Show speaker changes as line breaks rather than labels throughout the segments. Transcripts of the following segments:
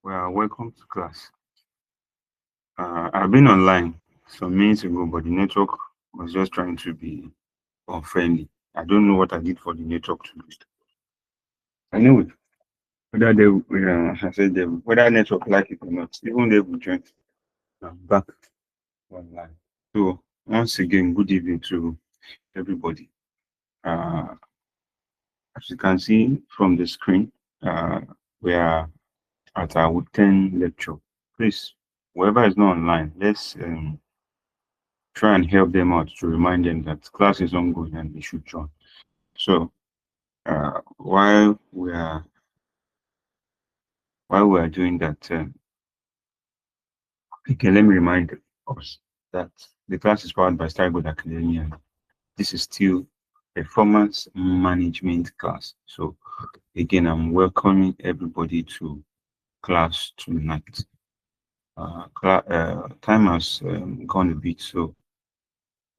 Well, welcome to class. I've been online some minutes ago, but the network was just trying to be unfriendly. I don't know what I did for the network to be. Anyway, whether network like it or not, even they will join. I'm back online. So once again, good evening to everybody. Uh, as you can see from the screen, uh, we are at our 10 lecture. Please, whoever is not online, let's try and help them out to remind them that class is ongoing and they should join. So while we are doing that, okay, let me remind us that the class is powered by Stargold Academy, and this is still performance management class. So again, I'm welcoming everybody to class tonight. Time has gone a bit, so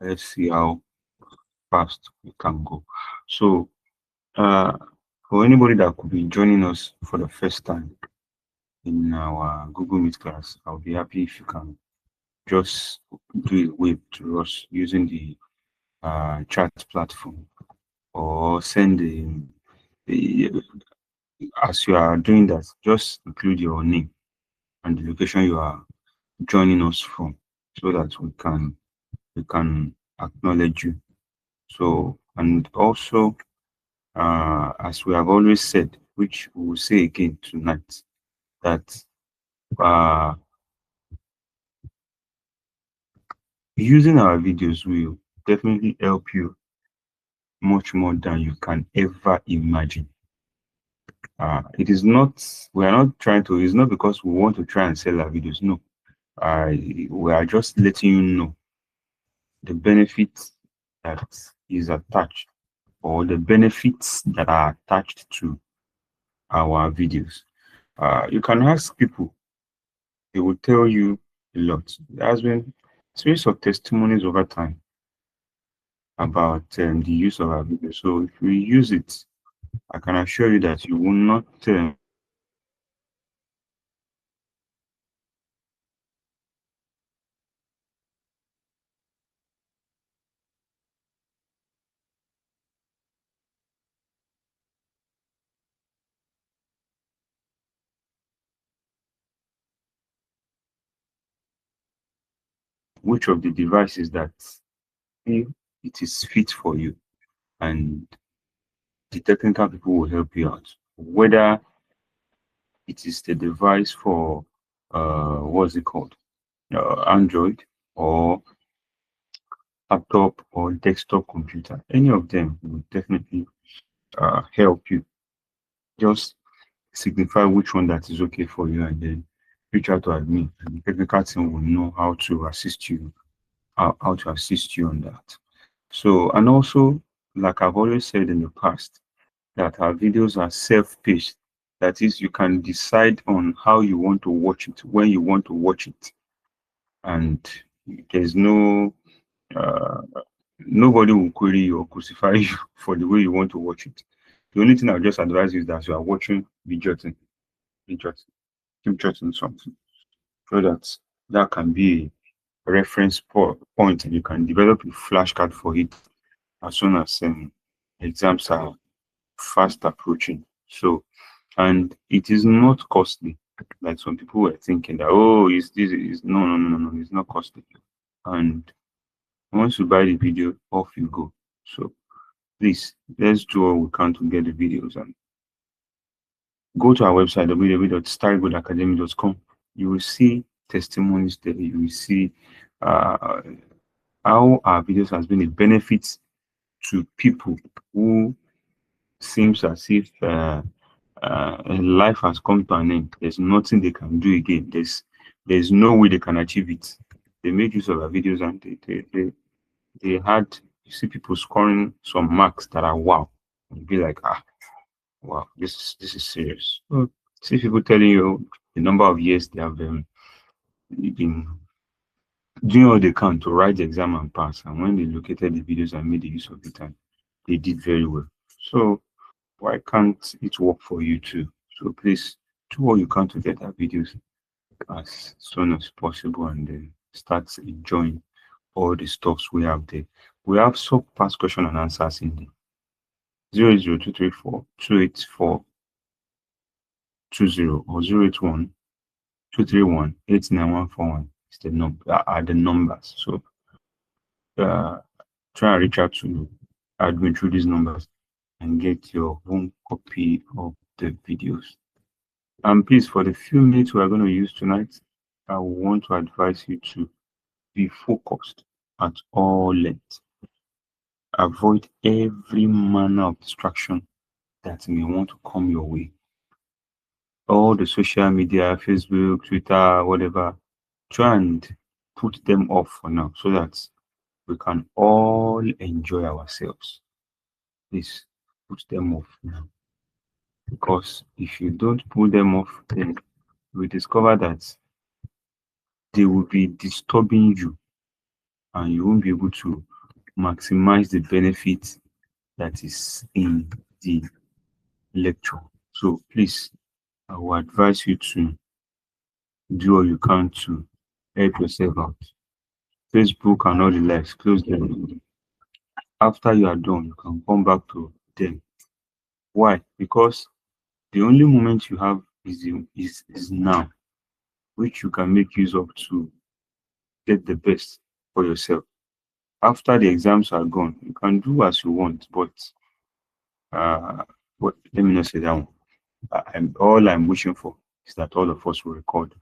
let's see how fast we can go. So uh, for anybody that could be joining us for the first time in our Google Meet class, I'll be happy if you can just do a wave to us using the chat platform, or send the as you are doing that, just include your name and the location you are joining us from, so that we can acknowledge you. So, and also, as we have always said, which we will say again tonight, that uh, using our videos will definitely help you much more than you can ever imagine. It is not, we are not trying to, it's not because we want to try and sell our videos. No, we are just letting you know the benefits that is attached, or the benefits that are attached to our videos. You can ask people, they will tell you a lot. There has been series of testimonies over time about the use of our videos. So if we use it, I can assure you that you will not which of the devices that if it is fit for you, and the technical people will help you out. Whether it is the device for what's it called, Android, or laptop, or desktop computer, any of them will definitely help you. Just signify which one that is okay for you, and then reach out to admin, and the technical team will know how to assist you, how to assist you on that. So, and also, like I've always said in the past, that our videos are self-paced. That is, you can decide on how you want to watch it, when you want to watch it, and there's no uh, nobody will query you or crucify you for the way you want to watch it. The only thing I'll just advise you is that you are watching, be jotting, keep jotting something, so that that can be a reference point, and you can develop a flashcard for it as soon as exams are fast approaching. So, and it is not costly, like some people were thinking that, oh, is this is no, no, no, no, no, it's not costly. And once you buy the video, off you go. So please, let's do all we can to get the videos, and go to our website www.stargoodacademy.com. You will see testimonies there. You will see uh, how our videos has been a benefit to people who seems as if life has come to an end. There's nothing they can do again. There's no way they can achieve it. They made use of our videos, and they had, you see people scoring some marks that are wow. You'd be like, wow, this is serious. So, see people telling you the number of years they have been doing all they can to write the exam and pass. And when they located the videos and made the use of it, and they did very well. So why can't it work for you too? So please do all you can to get our videos as soon as possible and then start enjoying all the stuffs we have there. We have sub past question and answers in there. 00234 or 081 231 89141 is the number are the numbers. So uh, try and reach out to admin through these numbers and get your own copy of the videos. And please, for the few minutes we are going to use tonight, I want to advise you to be focused at all lengths. Avoid every manner of distraction that may want to come your way. All the social media, Facebook, Twitter, whatever, try and put them off for now so that we can all enjoy ourselves. Please put them off now. Because if you don't put them off, then we discover that they will be disturbing you and you won't be able to maximize the benefit that is in the lecture. So please, I will advise you to do all you can to help yourself out. Facebook and all the likes, close them. After you are done, you can come back to them. Why? Because the only moment you have is now, which you can make use of to get the best for yourself. After the exams are gone, you can do as you want, uh, but let me not say that one. All I'm wishing for is that all of us will record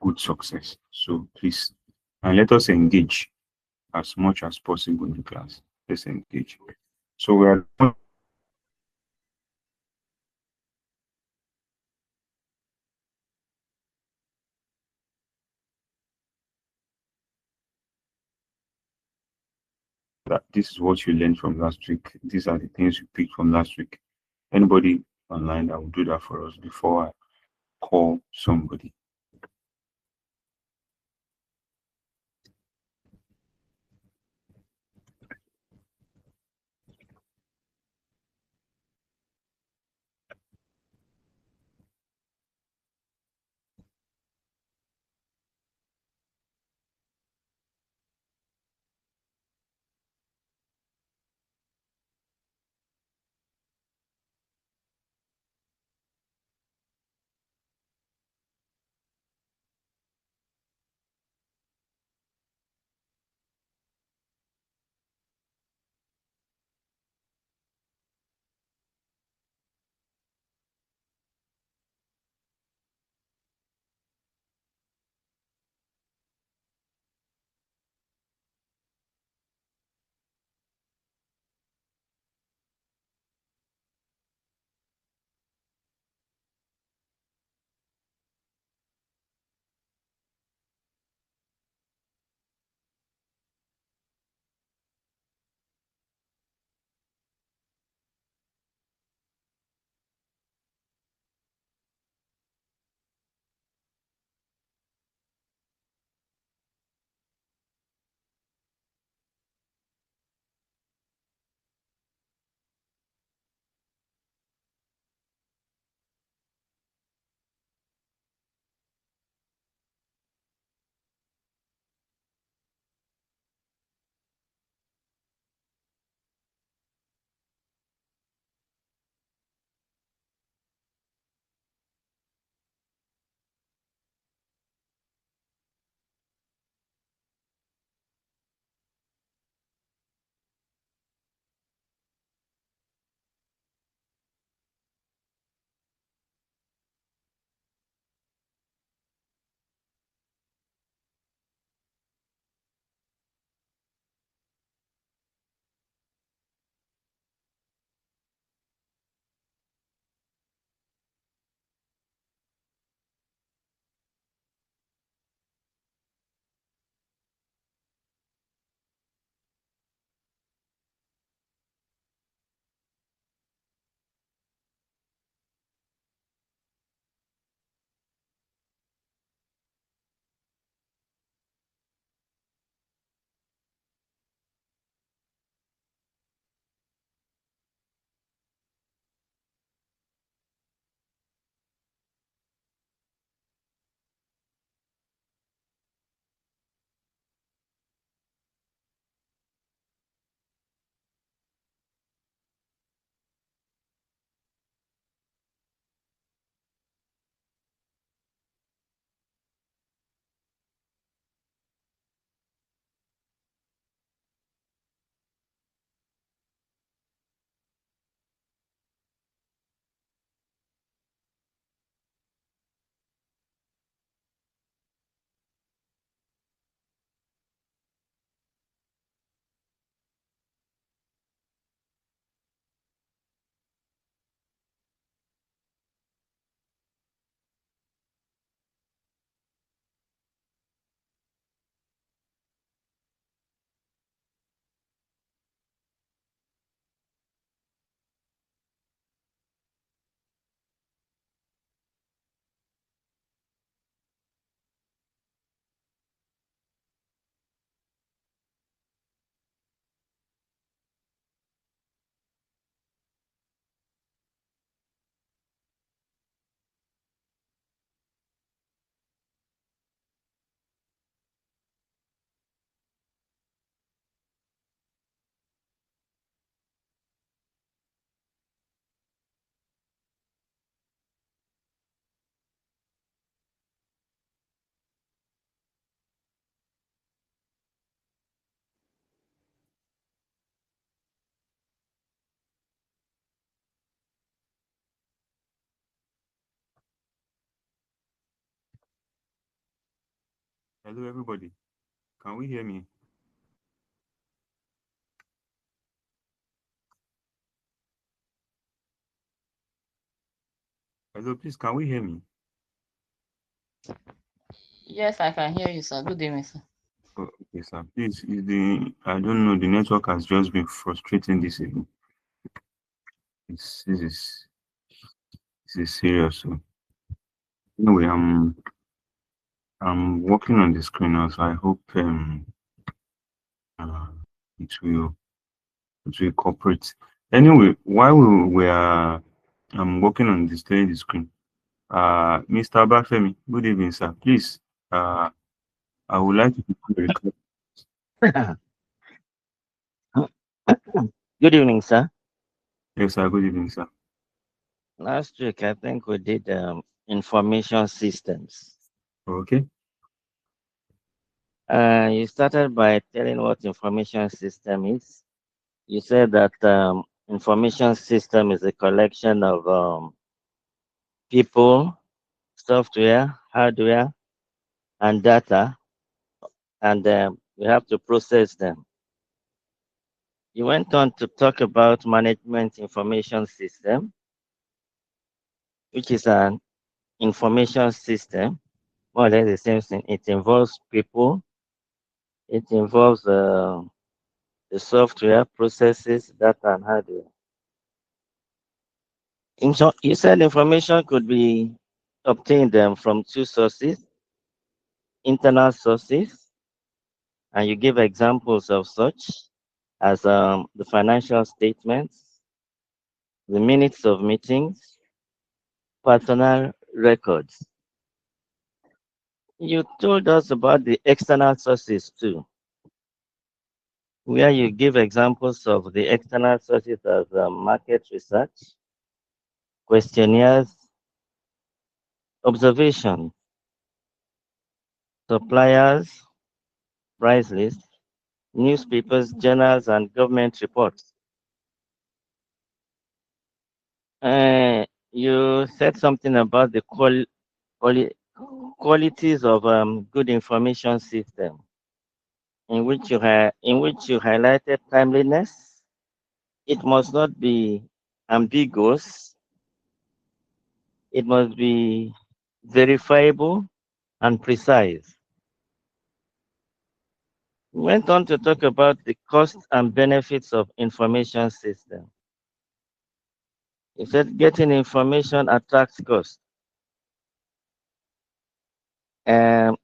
good success. So please, and let us engage as much as possible in the class. Let's engage. So we are that this is what you learned from last week. These are the things you picked from last week. Anybody online that will do that for us before I call somebody. Hello, everybody. Can we hear me? Hello, please, can we hear me?
Yes, I can hear you, sir. Good evening, sir.
Oh, okay, sir. Please, I don't know, the network has just been frustrating this evening. It's, this is, this is serious. So, anyway, I'm working on the screen now, so I hope uh, it will, it will cooperate. Anyway, while we are working on displaying the screen, Mr. Bafemi, good evening, sir. Please, I would like to put a request.
Good evening, sir.
Yes, sir. Good evening, sir.
Last week, I think we did information systems.
Okay.
You started by telling what information system is. You said that information system is a collection of people, software, hardware, and data, and we have to process them. You went on to talk about management information system, which is an information system, more or less the same thing. It involves people, it involves the software, processes, data, and hardware. You said information could be obtained from two sources, internal sources, and you give examples of such as the financial statements, the minutes of meetings, personal records. You told us about the external sources too, where you give examples of the external sources as market research, questionnaires, observation, suppliers, price lists, newspapers, journals, and government reports. You said something about the quali- qualities of good information system, in which you highlighted timeliness. It must not be ambiguous. It must be verifiable and precise. We went on to talk about the costs and benefits of information system. He said getting information attracts cost. Um,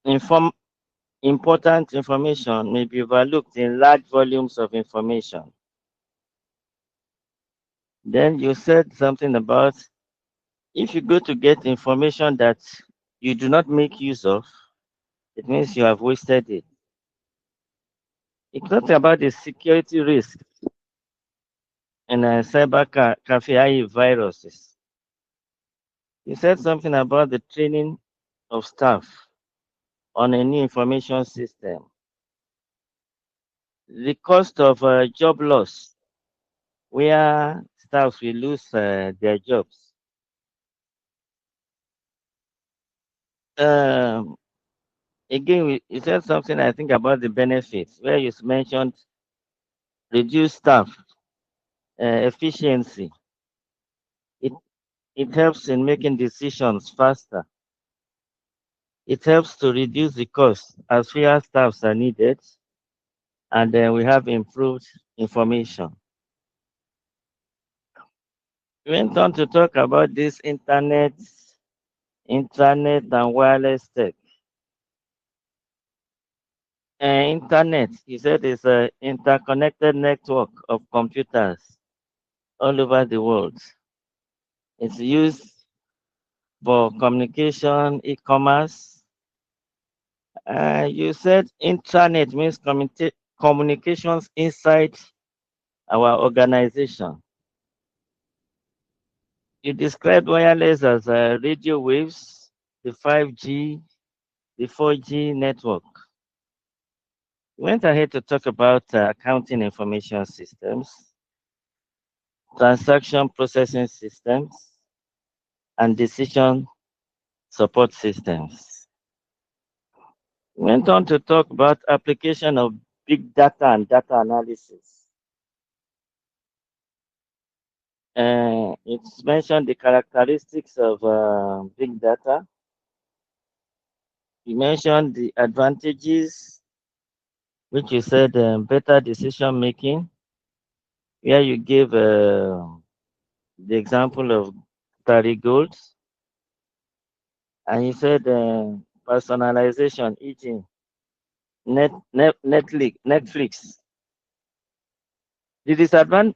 inform, Important information may be overlooked in large volumes of information. Then you said something about if you go to get information that you do not make use of, it means you have wasted it. It's not about the security risk and cafe, i.e. viruses. You said something about the training of staff on a new information system, the cost of job loss, where staff will lose their jobs. Um, you said something I think about the benefits, where you mentioned reduced staff efficiency. It it helps in making decisions faster. It helps to reduce the cost as fewer staffs are needed, and then we have improved information. We went on to talk about this internet and wireless tech. Internet, he said, is an interconnected network of computers all over the world. It's used for communication, e-commerce. You said intranet means communications inside our organization. You described wireless as radio waves, the 5G, the 4G network. We went ahead to talk about accounting information systems, transaction processing systems, and decision support systems. Went on to talk about application of big data and data analysis. It's mentioned the characteristics of big data. You mentioned the advantages, which you said better decision making, where you gave the example of Gary Goals, and you said personalization, eating, Netflix.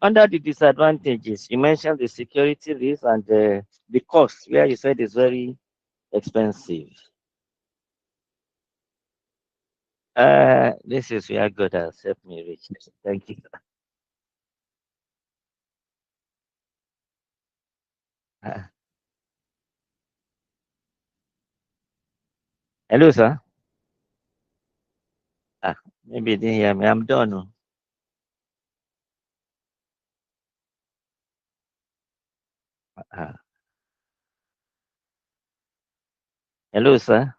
Under the disadvantages, you mentioned the security risk and the cost, where you said it's very expensive. This is where God has helped me reach. Thank you. Uh, Hello, sir. Maybe you didn't hear me. I'm done. Oh. Uh, Hello, sir.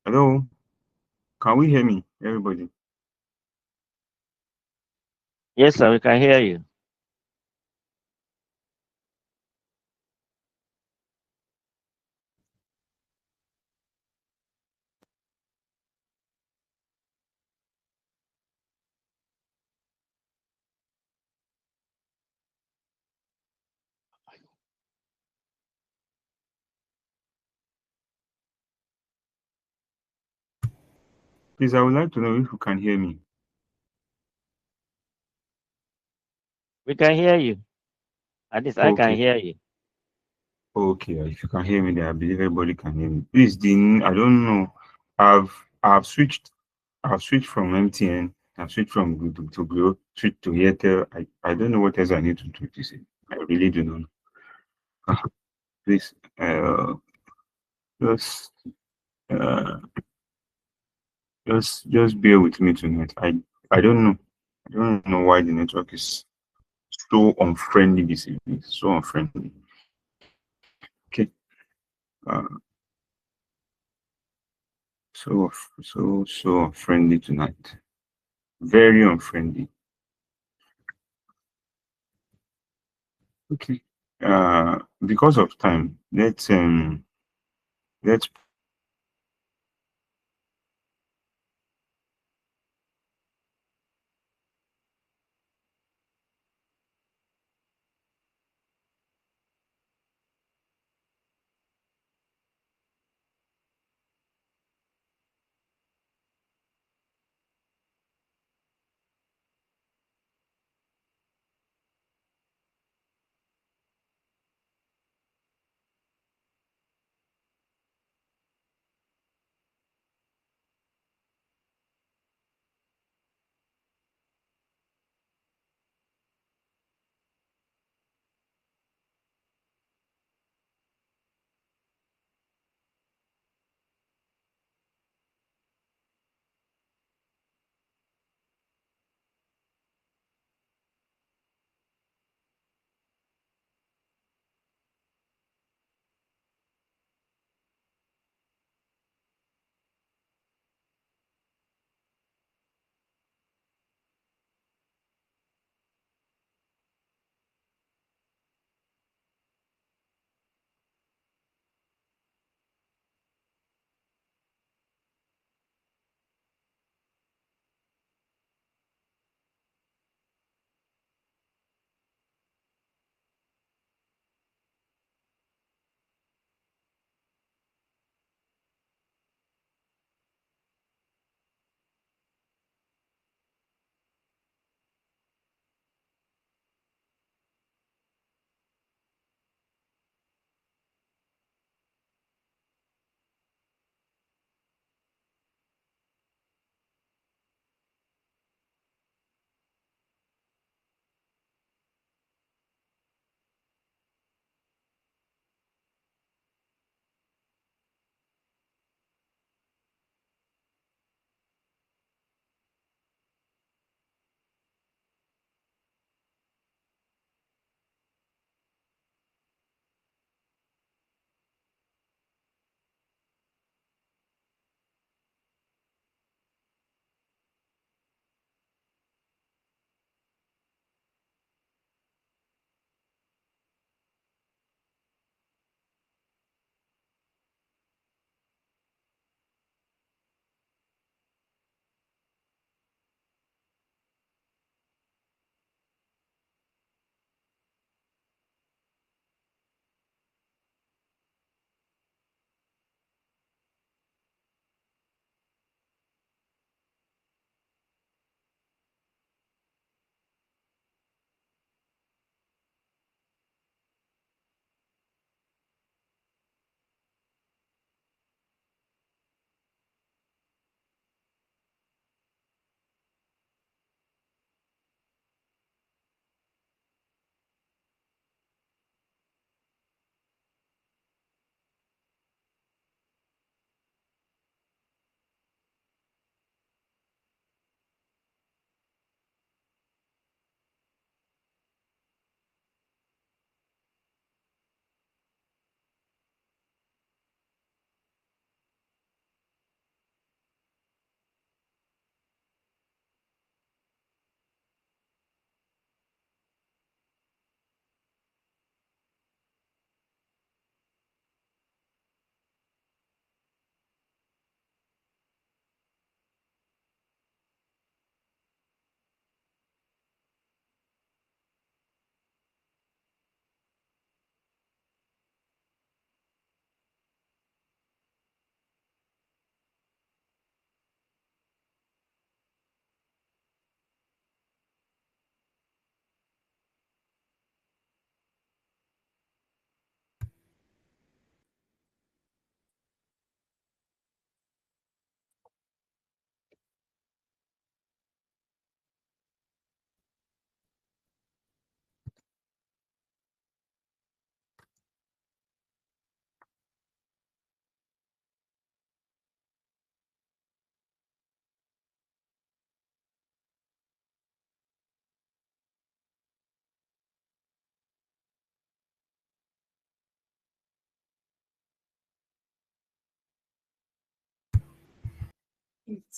Hello, can we hear me, everybody?
Yes, sir. We can hear you.
Please, I would like to know if you can hear me.
We can hear you. At least I can
Okay,
hear you.
okay. If you can hear me, then I believe everybody can hear me. Please, I don't know. I've I've switched. I've switched from MTN. I've switched from Google to Glo, switched to Airtel. I don't know what else I need to do to say. I really do not know. Please, just uh, just bear with me tonight. I don't know. I don't know why the network is so unfriendly this evening. So unfriendly. Okay. Uh, so unfriendly tonight. Very unfriendly. Okay. Because of time, let's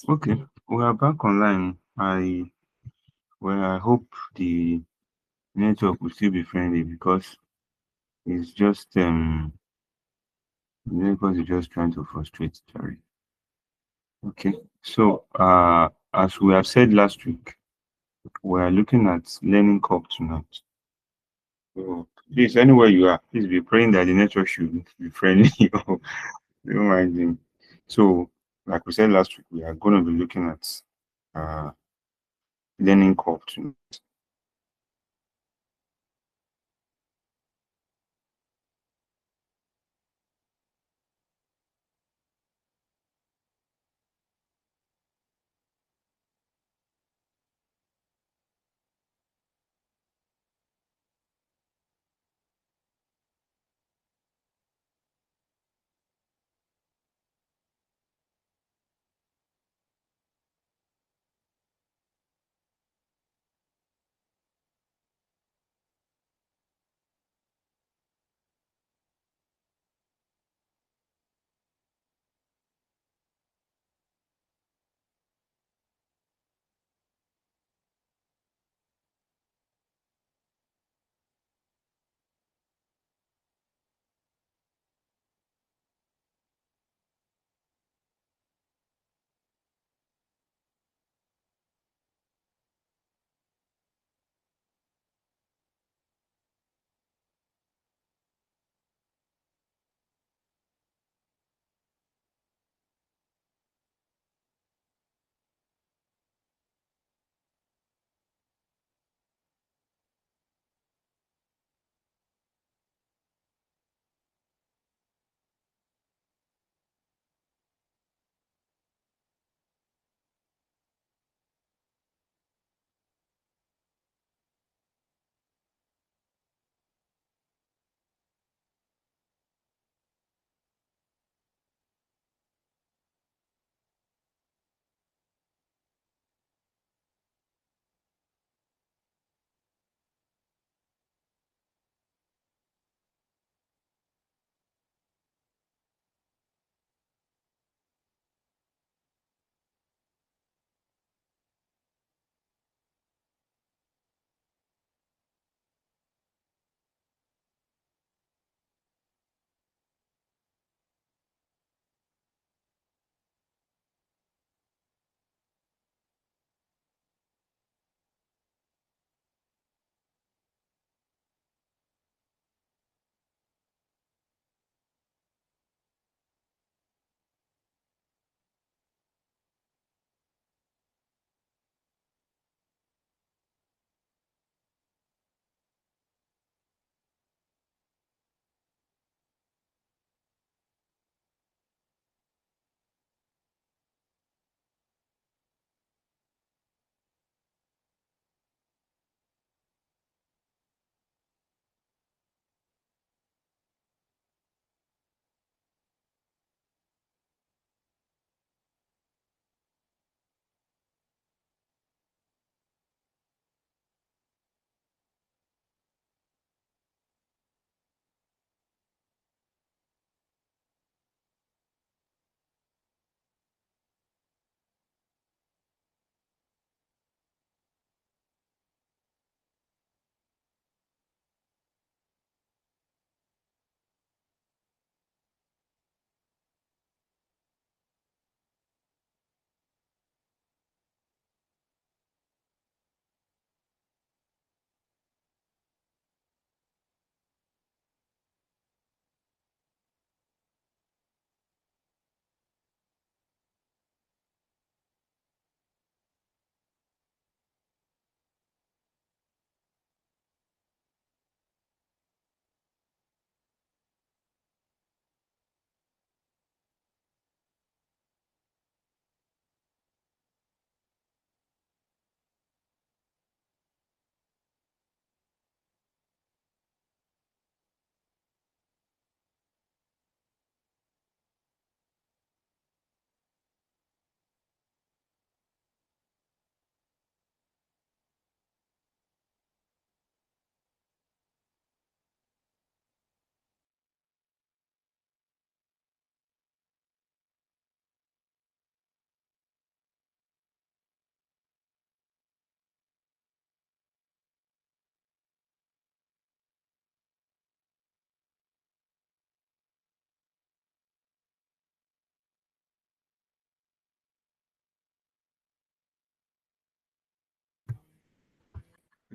Okay, we are back online. I hope the network will still be friendly because it's just the network is just trying to frustrate Jerry. Okay, so as we have said last week, we are looking at learning curve tonight. So please, anywhere you are, please be praying that the network should be friendly. Or don't mind me. So, like we said last week, we are going to be looking at uh, learning curve tonight.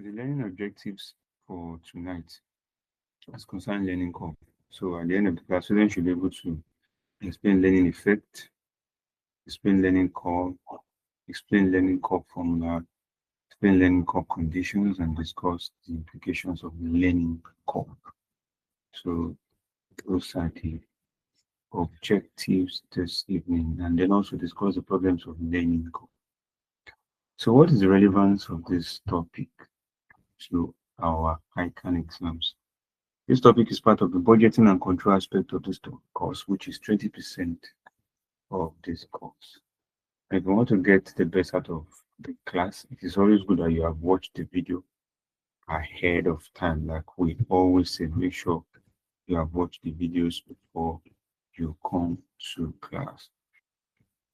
the learning objectives for tonight as concerned learning curve. So at the end of the class, students should be able to explain learning effect, explain learning curve, explain learning curve formula, explain learning curve conditions, and discuss the implications of learning curve. So those are the objectives this evening, and then also discuss the problems of learning curve. So what is the relevance of this topic to our Ican exams? This topic is part of the budgeting and control aspect of this course, which is 20% of this course. And if you want to get the best out of the class, it is always good that you have watched the video ahead of time. Like we always say, make sure you have watched the videos before you come to class.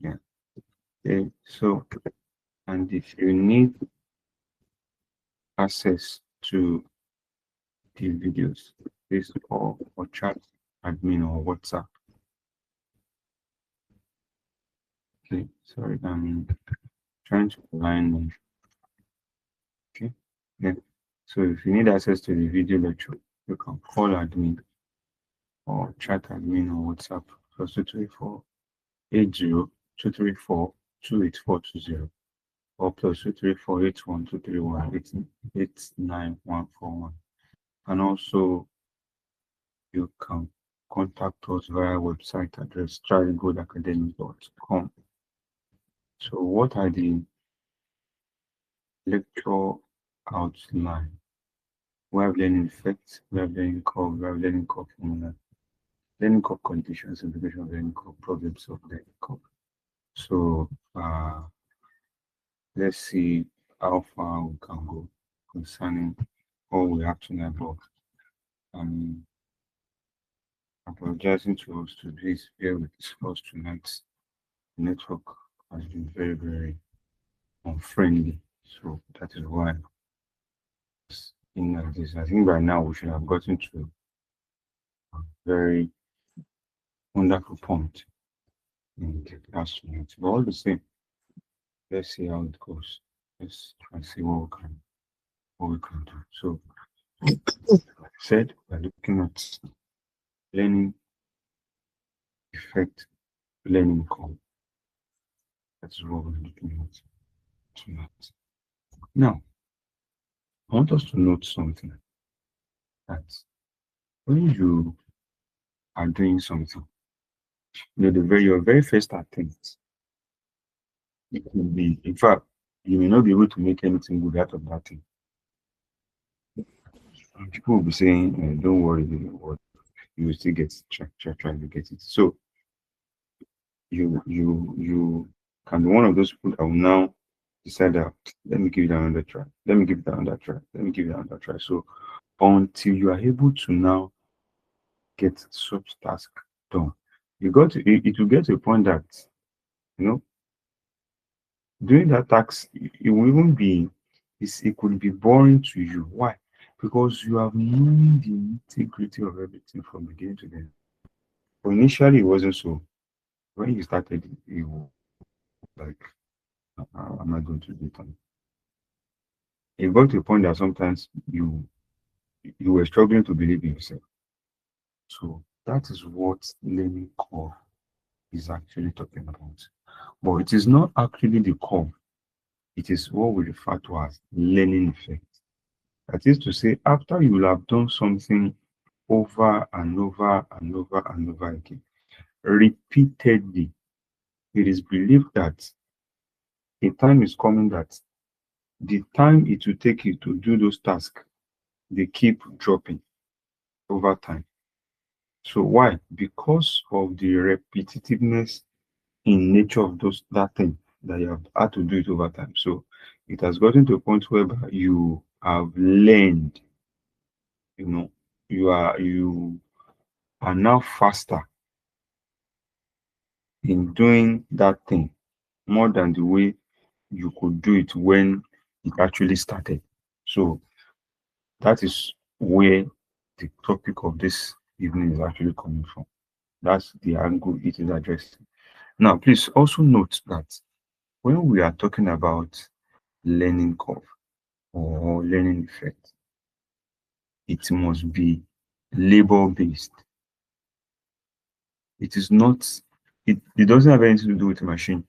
Yeah. Okay. So, and if you need access to the videos, please call or chat admin or WhatsApp. Okay, sorry, I'm trying to align them. Okay, yeah. So if you need access to the video lecture, you can call admin or chat admin or WhatsApp plus 234 234 or plus 234 89141. And also you can contact us via website address trigoldacademy.com. So what are the lecture outline? We have learning effects, we have learning curve, we have learning curve formula, learning curve conditions, implication of learning curve, problems of learning curve. So let's see how far we can go concerning all we have to know about. Apologizing to us to please bear with us tonight. The network has been very, very unfriendly. So that is why it's in like this. I think by now we should have gotten to a very wonderful point in the class tonight. But all the same, let's see how it goes. Let's try and see what we can do. So like I said, we're looking at learning effect, learning curve. That's what we're looking at tonight. Now, I want us to note something that when you are doing something, your very first attempt, it will be, in fact, you may not be able to make anything good out of that thing. And people will be saying, don't worry, you will still get try to get it. So you can be one of those people that will now decide that let me give it another try, let me give it another try, let me give it another try. So until you are able to now get such task done, it will get to a point that doing that task, it will even be it could be boring to you. Why? Because you have known the nitty-gritty of everything from beginning to end. But initially it wasn't so. When you started, you were like, how am I going to do it? It got to a point that sometimes you were struggling to believe in yourself. So that is what learning curve is actually talking about. But it is not actually the curve. It is what we refer to as learning effect. That is to say, after you will have done something over and over and over and over again, repeatedly, it is believed that a time is coming that the time it will take you to do those tasks, they keep dropping over time. So why? Because of the repetitiveness in nature of that thing that you have had to do it over time. So it has gotten to a point where you have learned, you are now faster in doing that thing more than the way you could do it when it actually started. So that is where the topic of this evening is actually coming from. That's the angle it is addressing. Now, please also note that when we are talking about learning curve, or learning effect, it must be labor based. It is not, it doesn't have anything to do with the machine.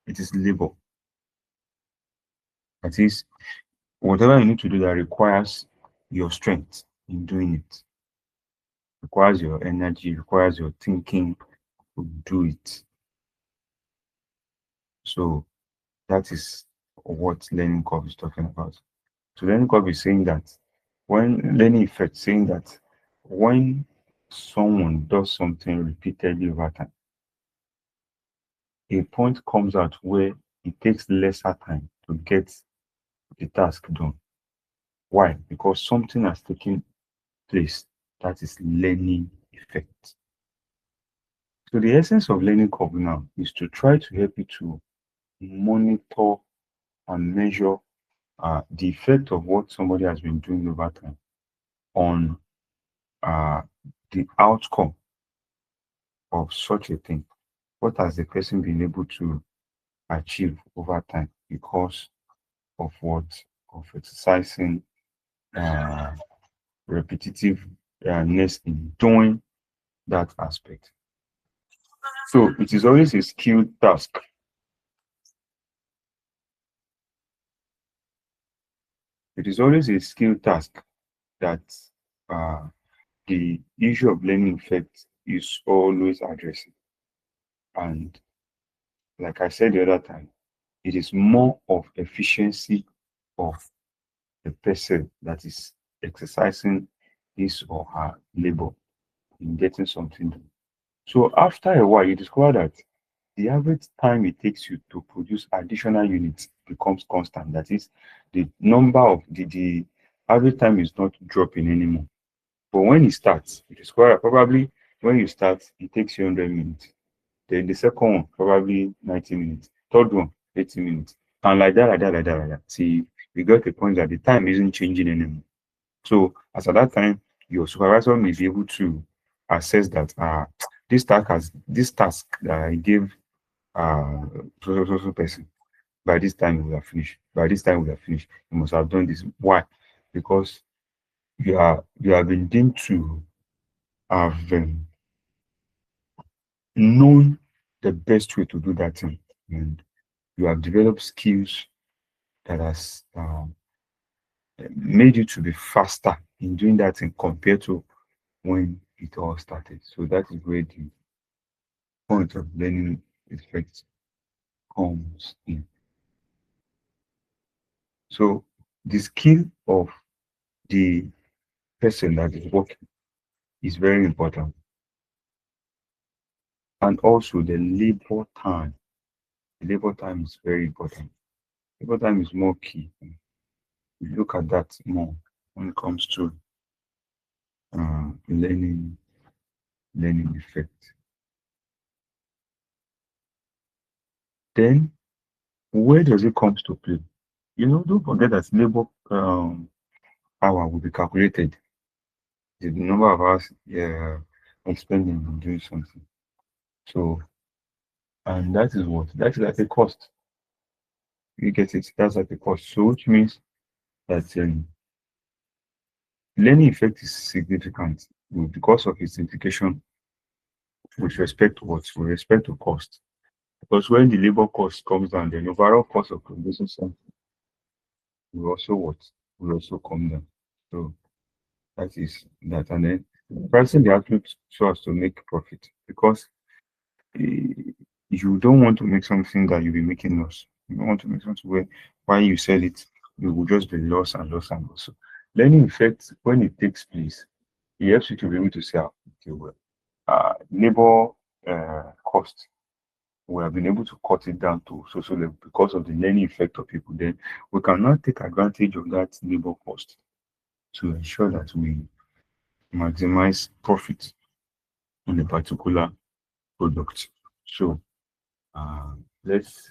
It is labor. That is, whatever you need to do that requires your strength in doing it, requires your energy, requires your thinking to do it. So that is what learning curve is talking about. So learning curve is saying that when learning effect saying that when someone does something repeatedly over time, a point comes out where it takes lesser time to get the task done. Why? Because something has taken place. That is learning effect. So the essence of learning curve now is to try to help you to monitor and measure the effect of what somebody has been doing over time on uh, the outcome of such a thing. What has the person been able to achieve over time because of what? Of exercising uh, repetitiveness in doing that aspect. So it is always a skilled task. It is always a skilled task that uh, the issue of learning effect is always addressing. And like I said the other time, it is more of efficiency of the person that is exercising his or her labor in getting something done. So after a while, you discover that the average time it takes you to produce additional units becomes constant. That is, the number of the average time is not dropping anymore. But when it starts, you discover that probably when you start, it takes you 100 minutes. Then the second one, probably 90 minutes. Third one, 80 minutes. And like that, like that, like that, like that. See, we got the point that the time isn't changing anymore. So as at that time, your supervisor may be able to assess that this task that I gave so person, by this time we have finished. By this time we have finished. You must have done this. Why? Because you have been deemed to have known the best way to do that thing, and you have developed skills that has made you to be faster in doing that thing compared to when it all started. So that is where the point of learning effect comes in. So the skill of the person that is working is very important. And also the labor time. The labor time is very important. Labor time is more key. We look at that more when it comes to learning effect. Then where does it comes to play? Don't forget that labor hour will be calculated. The number of hours expended in doing something. So, and that is what? That is at a cost. You get it? That's at a cost. So, which means that learning effect is significant because of its implication with respect to what? With respect to cost. Because when the labor cost comes down, then the overall cost of producing something will also what? Will also come down. So that is that. And then pricing the output so as to make profit. Because you don't want to make something that you'll be making loss. You don't want to make something where while you sell it, you will just be loss and loss and loss. So learning effect, when it takes place, it helps you to be able to say, okay, well, labor cost, we have been able to cut it down to so level because of the learning effect of people. Then we can now take advantage of that labor cost to ensure that we maximize profit on a particular product. So let's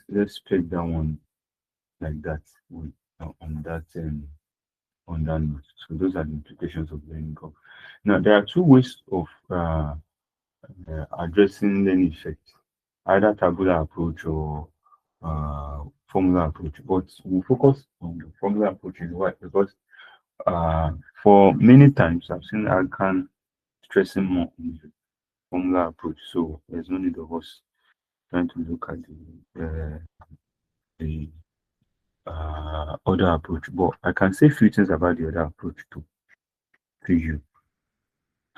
take that one like that on that note. So those are the implications of learning curve. Now there are two ways of addressing learning effect, either tabular approach or formula approach, but we'll focus on the formula approach. Is why? Because for many times I've seen Ican stressing more on the formula approach, so there's no need of us trying to look at the other approach. But I can say a few things about the other approach to you.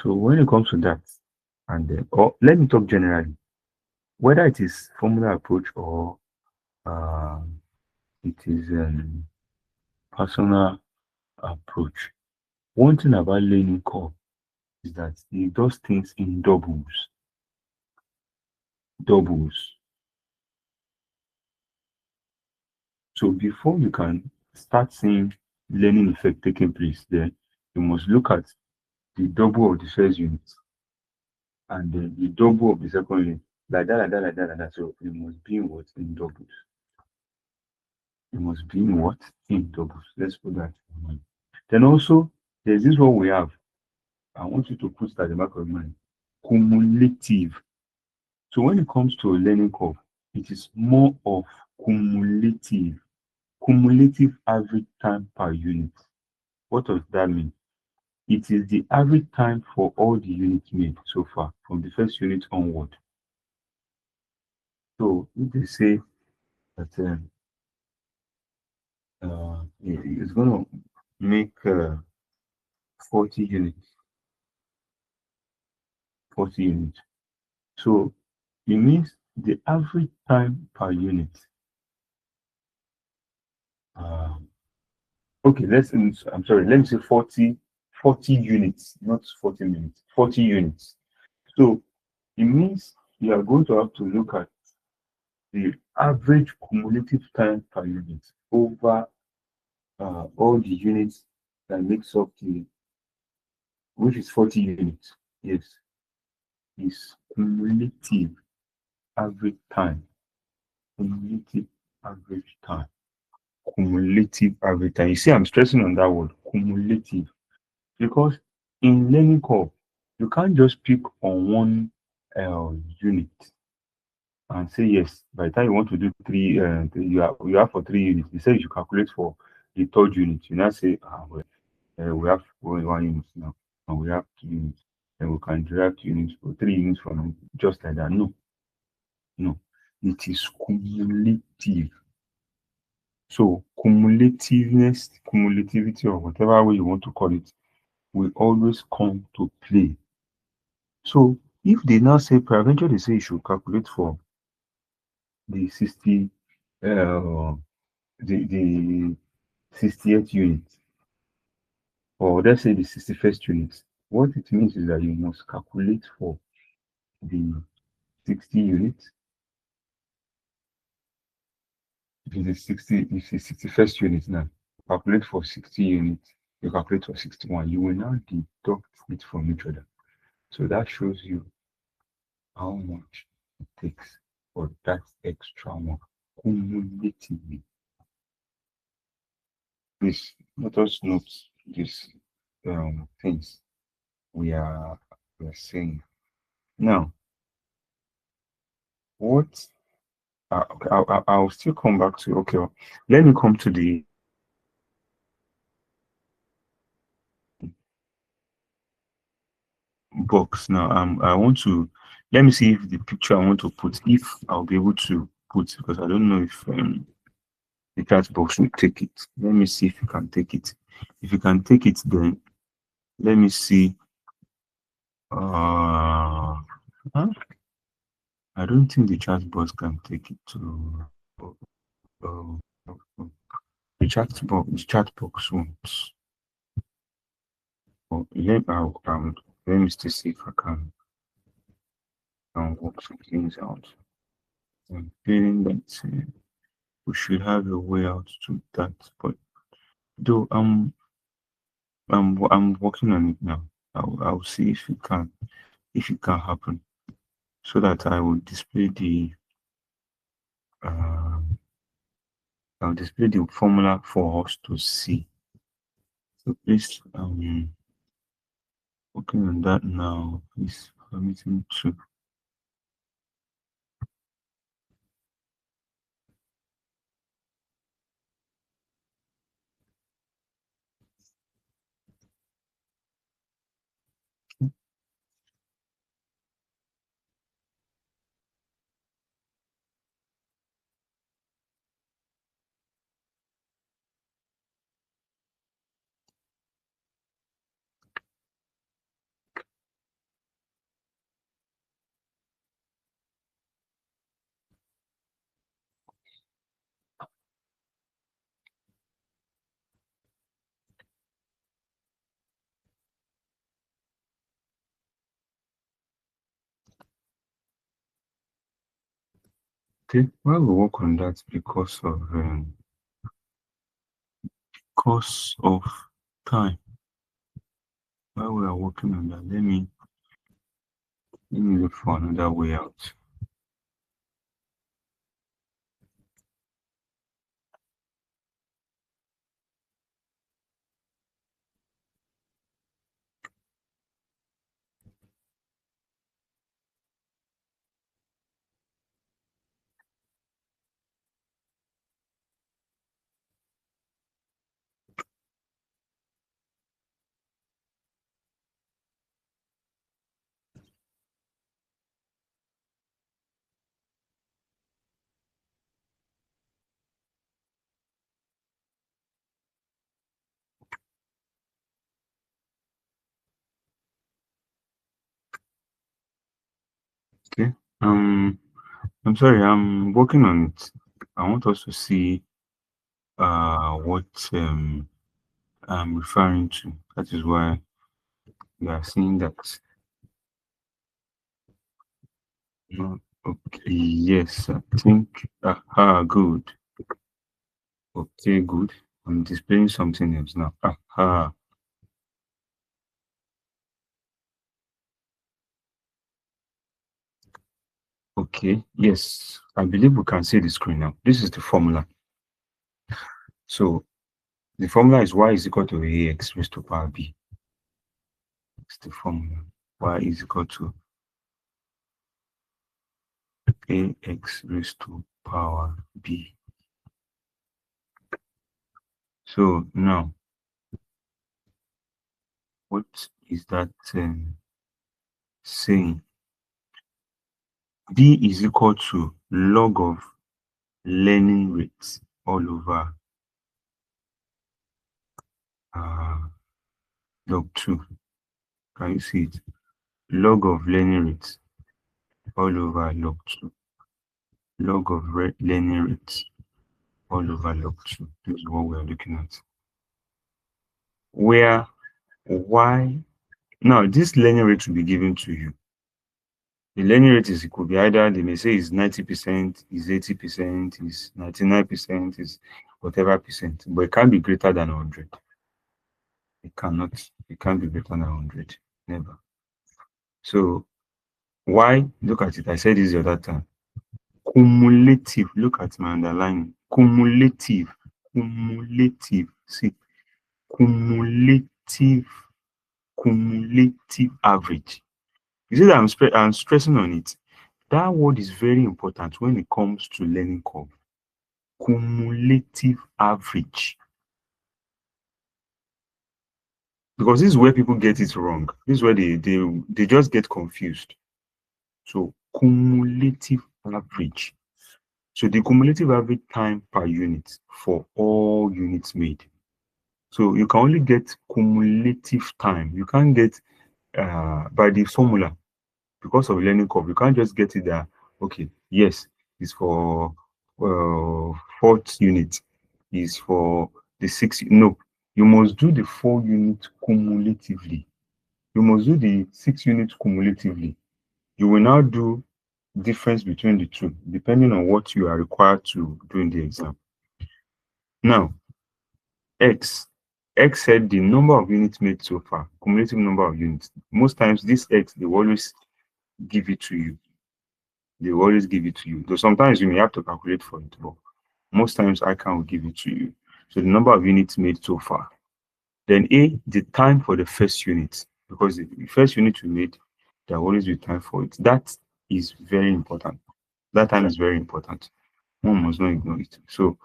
So when it comes to that, and or let me talk generally, whether it is formula approach or it is personal approach. One thing about learning curve is that it does things in doubles. Doubles. So before you can start seeing learning effect taking place there, you must look at the double of the first unit and then the double of the second unit. Like that, like that, like that, like that. So it must be in what? In doubles. It must be in what? In doubles. Let's put that in mind. Then also, there's this one we have. I want you to put that in the back of your mind. Cumulative. So when it comes to a learning curve, it is more of cumulative. Cumulative average time per unit. What does that mean? It is the average time for all the units made so far, from the first unit onward. So if they say that it's going to make 40 units, 40 units. So it means the average time per unit. Okay, I'm sorry, let me say 40 units, not 40 minutes, 40 units. So it means you are going to have to look at the average cumulative time per unit over all the units that makes up which is 40 units. Yes, is cumulative average time. Cumulative average time. Cumulative average time. You see, I'm stressing on that word, cumulative. Because in learning curve, you can't just pick on one unit and say yes. By the time you want to do you have for 3 units. You say you should calculate for the third unit. You now say, well, we have 1 unit now, and we have 2 units, and we can derive 2 units for 3 units from it, just like that. No, no, it is cumulative. So cumulativity, or whatever way you want to call it, will always come to play. So if they now say peradventure, they say you should calculate for the 60 the 68th unit, or let's say the 61st unit. What it means is that you must calculate for the 60 units. If it's 61st unit now, calculate for 60 units, you calculate for 61. You will now deduct it from each other. So that shows you how much it takes for that extra one cumulatively. Please let us note these things we are saying. Now, what okay, I'll still come back to okay. Let me come to the box now. I want to let me see if the picture I want to put, if I'll be able to put, because I don't know if the chat box will take it. Let me see if you can take it. If you can take it, then let me see. Huh? I don't think the chat box can take it to uh, the chat box won't. But let me still see if I can work some things out. I'm feeling that we should have a way out to that, but though I'm working on it now. I'll see if it can happen, so that I will display um I'll display the formula for us to see. So please working on that now. Please permit me to Okay, while we work on that because of time, while we are working on that, let me look for another way out. Okay. I'm sorry, I'm working on it. I want us to see what I'm referring to. That is why we are seeing that. No, okay, yes, I think. Good. Okay, good. I'm displaying something else now. Okay, yes, I believe we can see the screen now. This is the formula. So the formula is y is equal to ax raised to power b. It's the formula. Y is equal to ax raised to power b. So now, what is that saying? B is equal to log of learning rates all over log 2. Can you see it? Log of learning rates all over log 2. Log of learning rates all over log 2. This is what we're looking at. Where y, now this learning rate will be given to you. The learning rate is, it could be either, they may say is 90%, is 80%, is 99%, is whatever percent, but it can't be greater than 100. It cannot, it can't be greater than 100, never. So why, look at it, I said this the other time. Cumulative, look at my underline, cumulative, see, cumulative average. You see that I'm stressing on it. That word is very important when it comes to learning curve. Cumulative average. Because this is where people get it wrong. This is where they just get confused. So cumulative average. So the cumulative average time per unit for all units made. So you can only get cumulative time. You can't get by the formula, because of learning curve. You can't just get it that, okay, yes, it's for fourth unit, is for the 6. No, you must do the 4 units cumulatively. You must do the 6 units cumulatively. You will now do difference between the two, depending on what you are required to do in the exam. Now, X said the number of units made so far, cumulative number of units. Most times, this X, they will always give it to you. They will always give it to you. Though sometimes you may have to calculate for it, but most times Ican will give it to you. So the number of units made so far. Then A, the time for the first unit, because the first unit we made, there will always be time for it. That is very important. That time is very important. One must not ignore it. So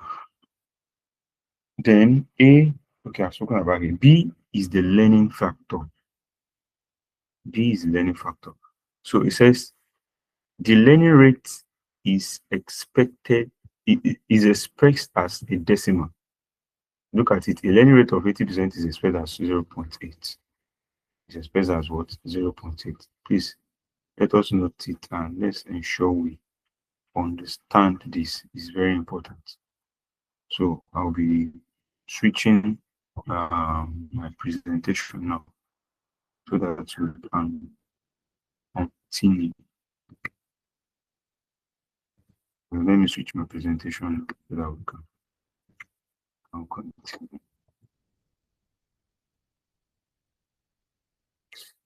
then A, okay, I've spoken about it. B is the learning factor. B is the learning factor. So it says the learning rate is expected, it is expressed as a decimal. Look at it. A learning rate of 80% is expressed as 0.8. It's expressed as what? 0.8. Please let us note it and let's ensure we understand this. Is very important. So I'll be switching my presentation now so that we can continue Let me switch my presentation so that we can continue.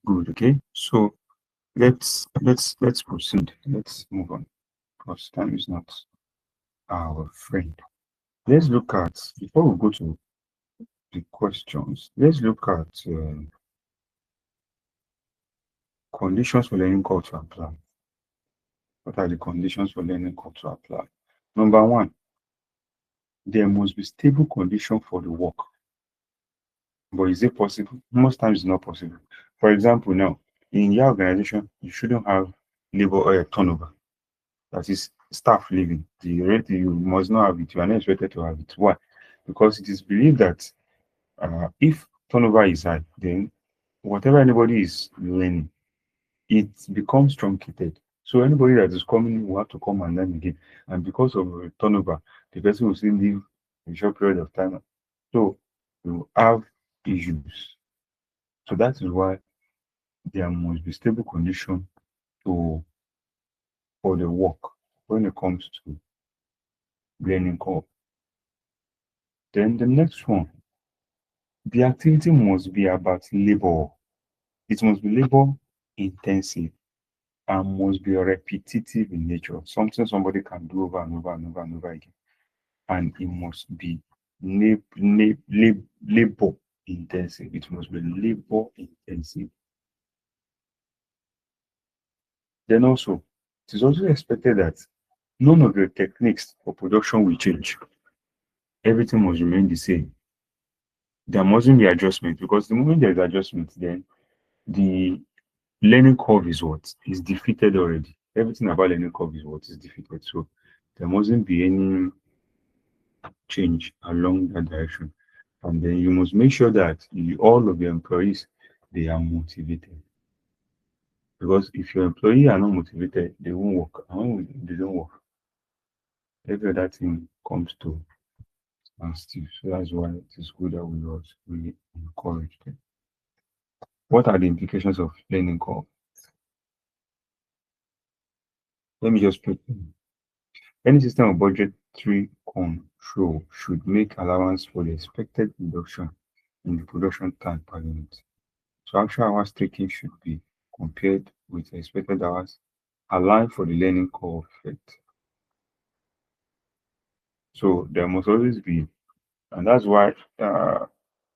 Good. Okay. So let's proceed. Let's move on because time is not our friend. Let's look at, before we go to the questions, let's look at conditions for learning curve to apply. What are the conditions for learning curve to apply? Number one, there must be stable condition for the work. But is it possible? Most times it's not possible. For example, now in your organization, you shouldn't have labor turnover. That is staff leaving. The rate you must not have it. You are not expected to have it. Why? Because it is believed that if turnover is high, then whatever anybody is learning, it becomes truncated. So anybody that is coming will have to come and learn again. And because of turnover, the person will still leave in a short period of time. So you have issues. So that is why there must be stable condition to for the work when it comes to learning curve. Then the next one, the activity must be about labor. It must be labor intensive and must be repetitive in nature. Something somebody can do over and over and over and over again. And it must be labor intensive. It must be labor intensive. Then also, it is also expected that none of your techniques for production will change. Everything must remain the same. There mustn't be adjustment because the moment there's adjustment, then the learning curve is what is defeated already. Everything about learning curve is what is defeated. So there mustn't be any change along that direction. And then you must make sure that all of your employees they are motivated. Because if your employee are not motivated, they won't work. And when they don't work, every other thing comes to standstill. So that's why it is good that we encourage them. What are the implications of learning curve? Let me just put them. Any system of budgetary control should make allowance for the expected reduction in the production time per unit. So actual hours taken should be compared with expected hours aligned for the learning curve effect. So there must always be, and that's why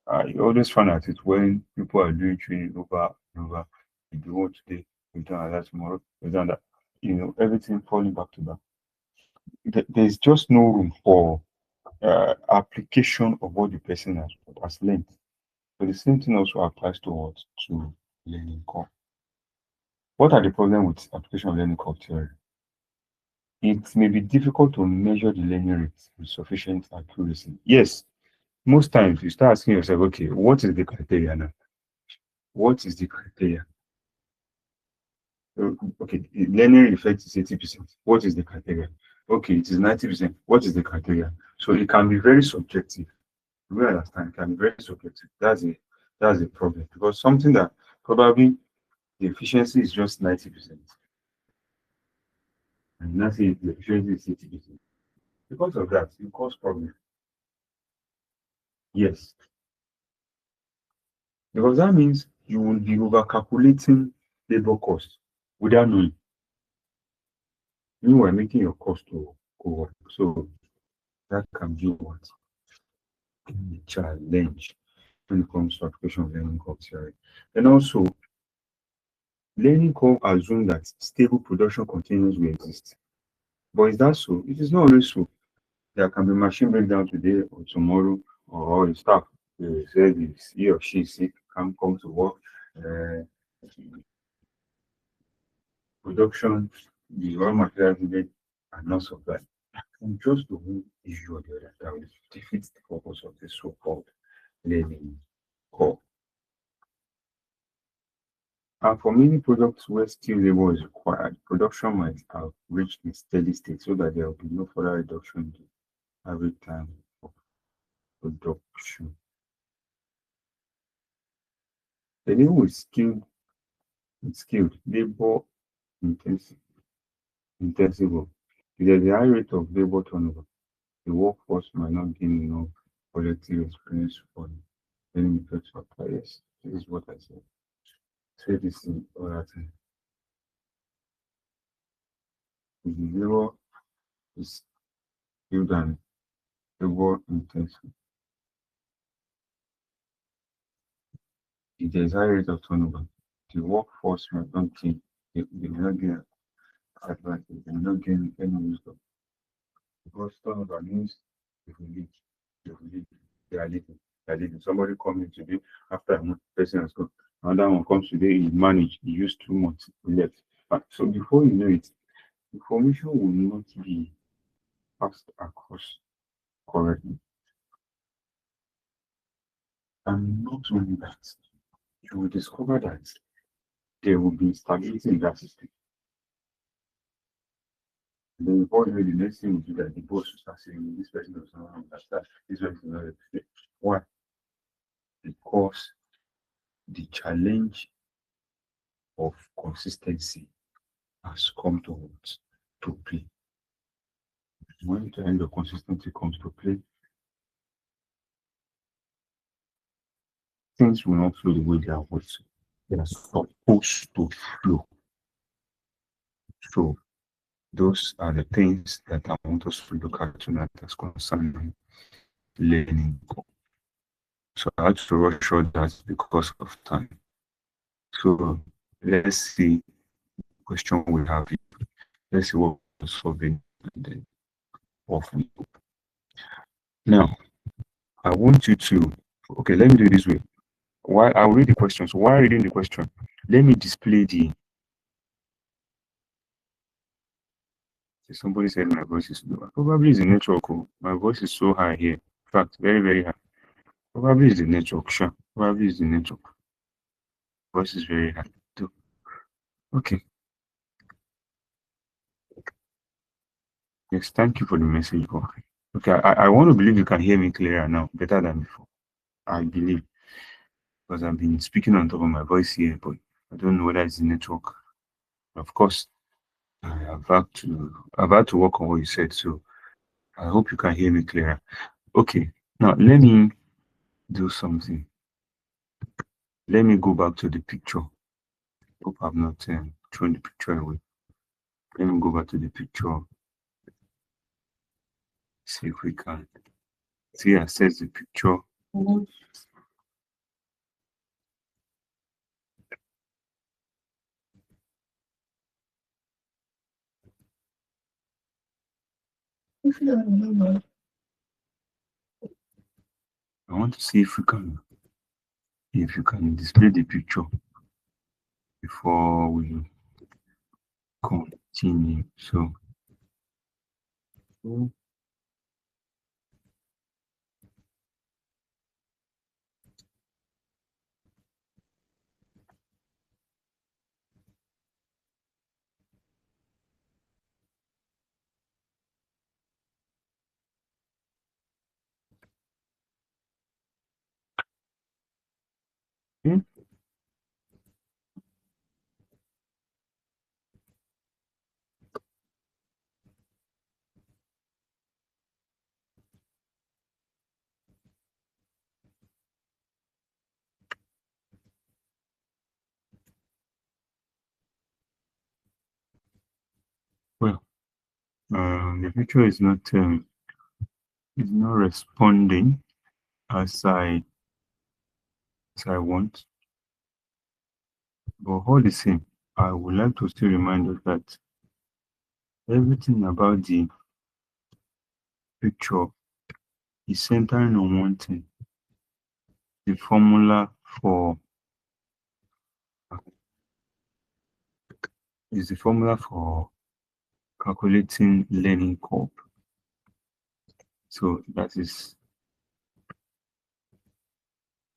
I always find at it when people are doing training over and over. You do one today, you done that tomorrow, you done that. Everything falling back to back. There's just no room for application of what the person has learned. So the same thing also applies to learning curve. What are the problems with application of learning curve theory? It may be difficult to measure the learning rate with sufficient accuracy. Yes, most times you start asking yourself, okay, what is the criteria now? What is the criteria? Okay, learning effect is 80%. What is the criteria? Okay, it is 90%. What is the criteria? So it can be very subjective. We understand it can be very subjective. That's a problem because something that probably the efficiency is just 90%, and nothing the efficiency is 80%. Because of that, it causes problem. Yes, because that means you will be over calculating labor cost without knowing. Meanwhile, making your cost to go up. So that can be what a challenge when it comes to application of learning curve theory. And also, learning curve assume that stable production containers will exist. But is that so? It is not always so. There can be machine breakdown today or tomorrow, or the staff said he or she is sick, can't come to work. Uh, Production, the raw material needed are not supplied. And just the one issue or the other that will defeat the purpose of the so-called learning curve. And for many products where skilled labor is required, production might have reached a steady state so that there will be no further reduction in the average time of production. The labor with skilled labor intensive. If there's a high rate of labor turnover, the workforce might not gain enough collective experience for any effects of bias. This is what I said. Say this in other thing. If the labor is skilled and labor intensive, if there's high rate of turnover, the workforce might not gain, they may not gain advantage, they may not gain any wisdom. Because turnover means if we leave, if we leave, they are leaving. They are leaving. Somebody coming today after a person has gone. Another one comes today, he managed, he used 2 months, he left. So before you know it, information will not be passed across correctly. And not only that, you will discover that there will be instability in that system. Then before you know, the next thing will do that the boss will start saying this person does not understand, this person does not understand. Why? Because the challenge of consistency has come to play. When the end of consistency comes to play, things will not flow the way they are supposed to flow. So those are the things that I want us to look at tonight as concerning learning. So I had to rush all that because of time. So let's see the question we have here. Let's see what we're solving and then off we go. Now I want you to let me do it this way. While I'll read the question. So while reading the question, let me display the. Somebody said my voice is low. Probably it's the network. My voice is so high here. In fact, very, very high. Probably it's the network. Sure. Probably it's the network. Voice is very high too. Okay. Yes, thank you for the message, bro. Okay, I want to believe you can hear me clearer now, better than before. I believe. Because I've been speaking on top of my voice here, but I don't know whether it's the network. Of course, I've had to work on what you said, so I hope you can hear me clearer. Okay, now let me do something. Let me go back to the picture. Hope I've not thrown the picture away. Let me go back to the picture. See if we can see access the picture. I want to see if you can display the picture before we continue. So okay. Well, the picture is not responding as I want. But all the same, I would like to still remind us that everything about the picture is centering on one thing: the formula for calculating learning curve. So that is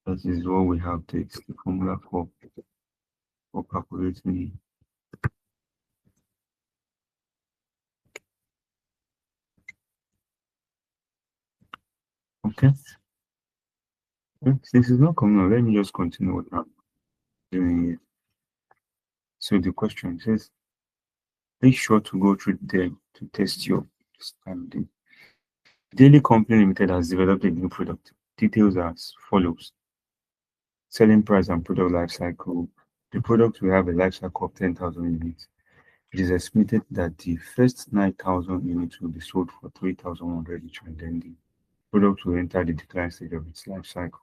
what we have there. The formula for calculating. Okay. Since it's not coming on, let me just continue what I'm doing here. So the question says, Make sure to go through them to test your understanding. Daily Company Limited has developed a new product. Details as follows: selling price and product life cycle. The product will have a life cycle of 10,000 units. It is estimated that the first 9,000 units will be sold for 3,100 each, and then the product will enter the decline stage of its life cycle.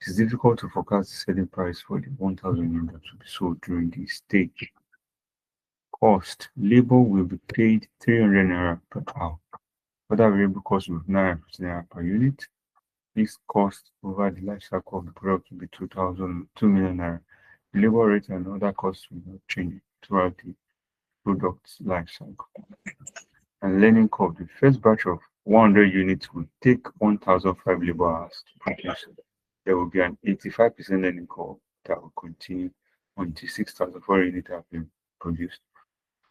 It is difficult to forecast the selling price for the 1,000 units to be sold during this stage. Cost: labor will be paid 300 naira per hour. Other variable costs will be 950 naira per unit. This cost over the life cycle of the product will be 2 million naira. The labor rate and other costs will not change throughout the product's life cycle. And learning curve: the first batch of 100 units will take 1,005 labor hours to produce. There will be an 85% learning curve that will continue until 6,400 units have been produced.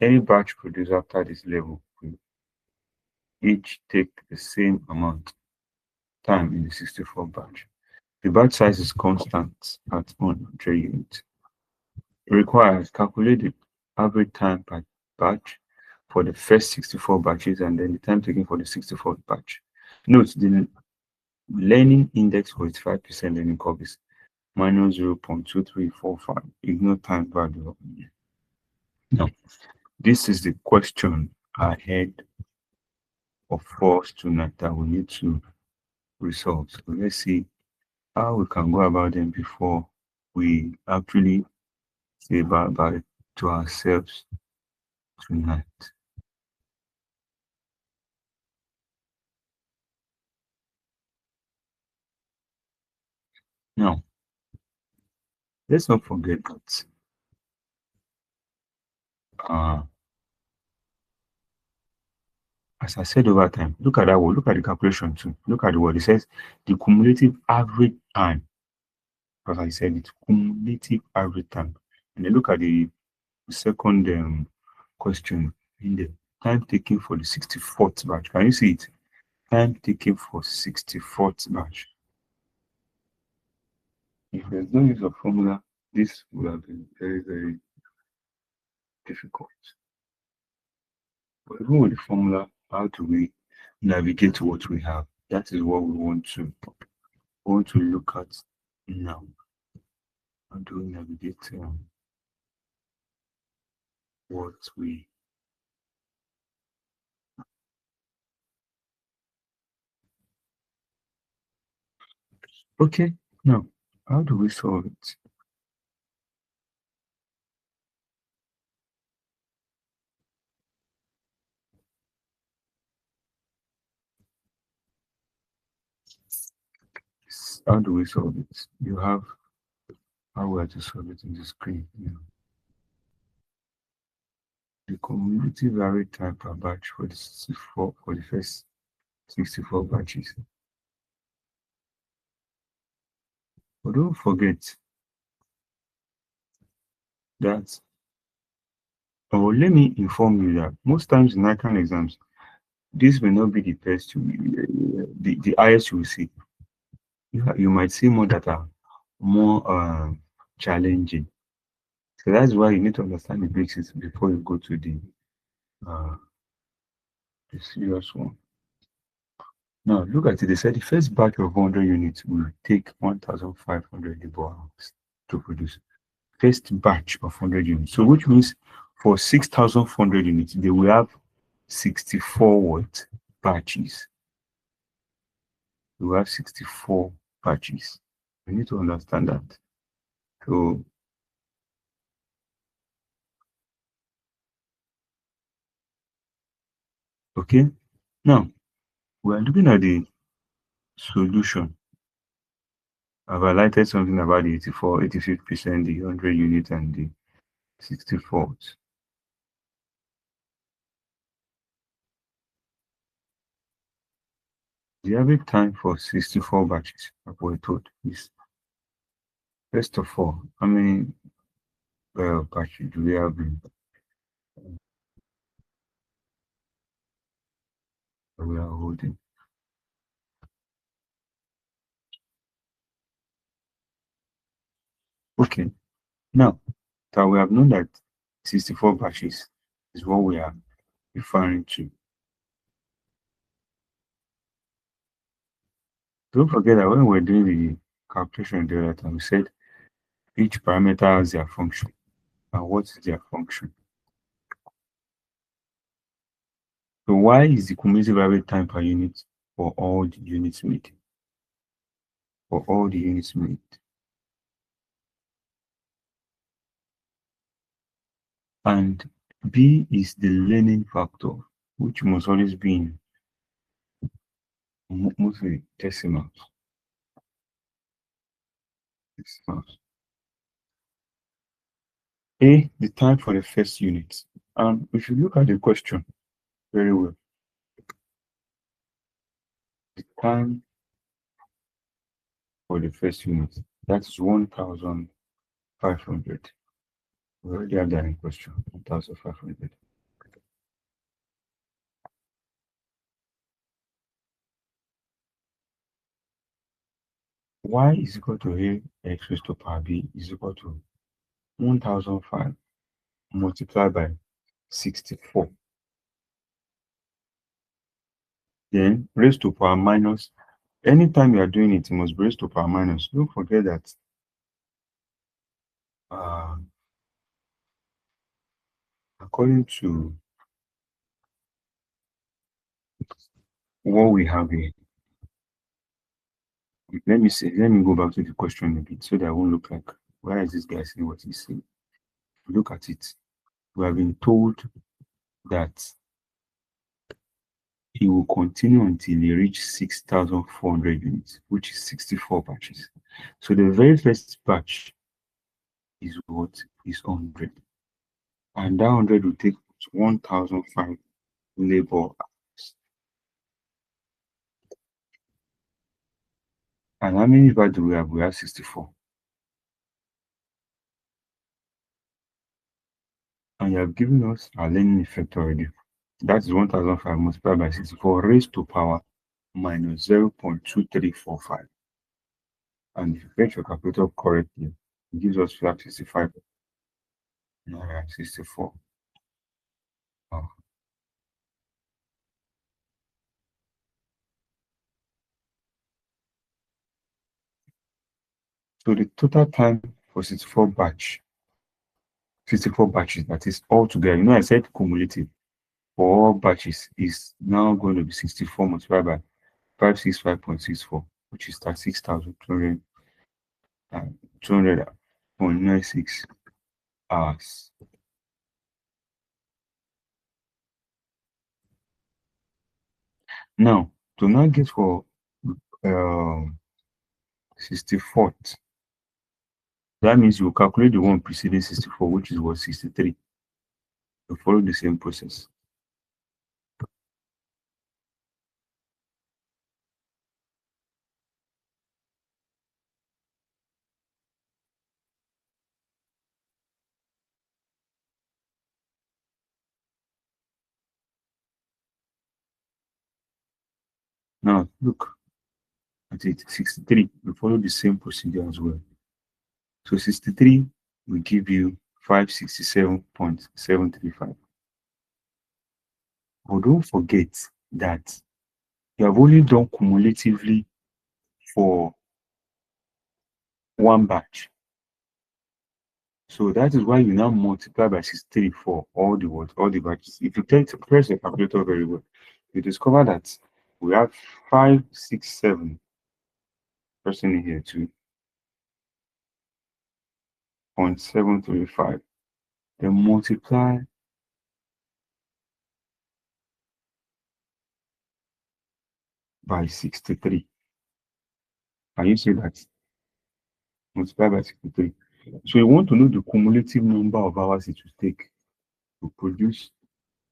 Any batch produced after this level will each take the same amount time in the 64 batch. The batch size is constant at 100 units. Requires calculate the average time per batch for the first 64 batches and then the time taken for the 64th batch. Note the learning index for its 5% learning curve is minus 0.2345. Ignore time value. Now, this is the question ahead of us tonight that we need to resolve. So let's see how we can go about them before we actually say bye to ourselves tonight. Now, let's not forget that as I said over time, look at that word, look at the calculation too. Look at the word. It says the cumulative average time. As I said, it's cumulative average time. And then look at the second question in the time taken for the 64th batch. Can you see it? Time taken for 64th batch. If there's no use of formula, this would have been very, very difficult. But even with the formula, how do we navigate what we have? That is what we want to look at now. How do we navigate what we okay now? How do we solve it? How do we solve it? You have how we are to solve it in the screen. The cumulative average time per batch for the 64 for the first 64 batches. But don't forget that, or let me inform you that most times in Ican exams, this may not be the best, the highest you will see. You might see more that are more challenging. So that's why you need to understand the basics before you go to uh, the serious one. Now, look at it. They said the first batch of 100 units will take 1,500 labor hours to produce. First batch of 100 units. So, which means for 6,400 units, they will have 64 what? Batches. They will have 64 batches. We need to understand that. So, okay. Now, we are looking at the solution. I've highlighted something about the 85%, the 100 unit, and the 64th. The average time for 64 batches, like we're told, is first of all, how many batches do we have we are holding? Okay, now that we have known that 64 batches, is what we are referring to. Don't forget that when we're doing the calculation the other time, we said each parameter has their function. And what is their function? So y is the cumulative average time per unit for all the units made. For all the units made. And b is the learning factor, which must always be in mostly decimals. A, the time for the first unit. And if you look at the question very well, the time for the first unit, that's 1,500. We already have that in question, 1,500. Y is equal to A x raised to power B is equal to 1,005 multiplied by 64. Then raised to power minus. Anytime you are doing it, you must be raised to power minus. Don't forget that according to what we have here, let me go back to the question a bit so that I won't look like, why is this guy saying what he's saying? Look at it. We have been told that he will continue until he reaches 6,400 units, which is 64 batches. So the very first batch is what is 100. And that 100 will take 1,005 labor hours. And how many batches do we have? We have 64. And you have given us our learning effect already. That is 1,005 multiplied by 64 raised to power minus 0.2345. And if you get your calculator correctly, it gives us flat 65. 64. Oh. So the total time for 64 batches, that is all together. You know, I said cumulative for all batches is now going to be 64 multiplied by 565.64, which is 36,200 200.96 hours. Now, to now get for 64th, that means you calculate the one preceding 64, which is what 63. You follow the same process. Now, look at it, 63. We follow the same procedure as well. So 63 will give you 567.735. But don't forget that you have only done cumulatively for one batch. So that is why you now multiply by 63 for all the batches. If you press your calculator very well, you discover that we have 567 person in here too. 0.735. Then multiply by 63. Can you see that? Multiply by 63. So you want to know the cumulative number of hours it will take to produce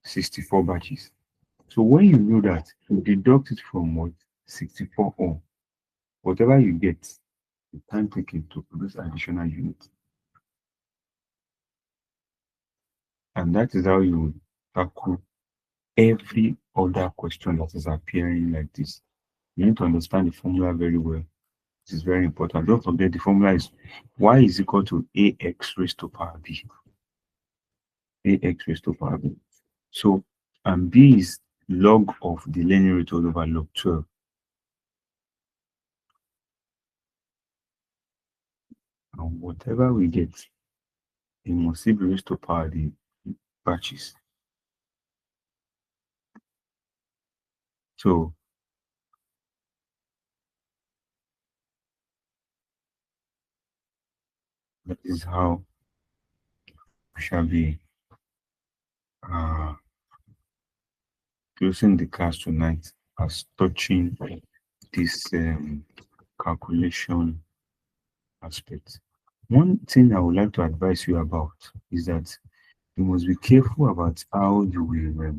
64 batches. So when you know that, you deduct it from what? 64 on. Whatever you get, the time taken to produce additional units. And that is how you tackle every other question that is appearing like this. You need to understand the formula very well. This is very important. Don't forget the formula is y is equal to ax raised to power b. Ax raised to power b. So, and B is log of the learning rate all over log 12. And whatever we get, it must still be raised to power the batches. So that is how we shall be closing the class tonight as touching this calculation aspect. One thing I would like to advise you about is that you must be careful about how you will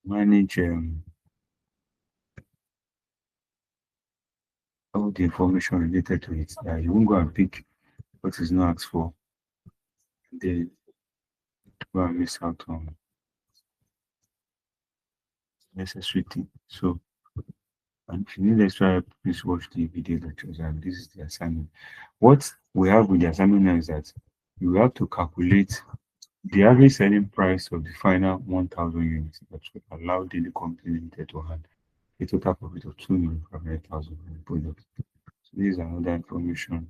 manage all the information related to it. That you won't go and pick what is not asked for, then go and miss out on necessary thing. So, and if you need extra help, please watch the video lectures, and this is the assignment. What we have with the assignment now is that you have to calculate the average selling price of the final 1,000 units that will allow Daily Company Limited to hand a total profit of 2,500,000 in the product. So this is another information.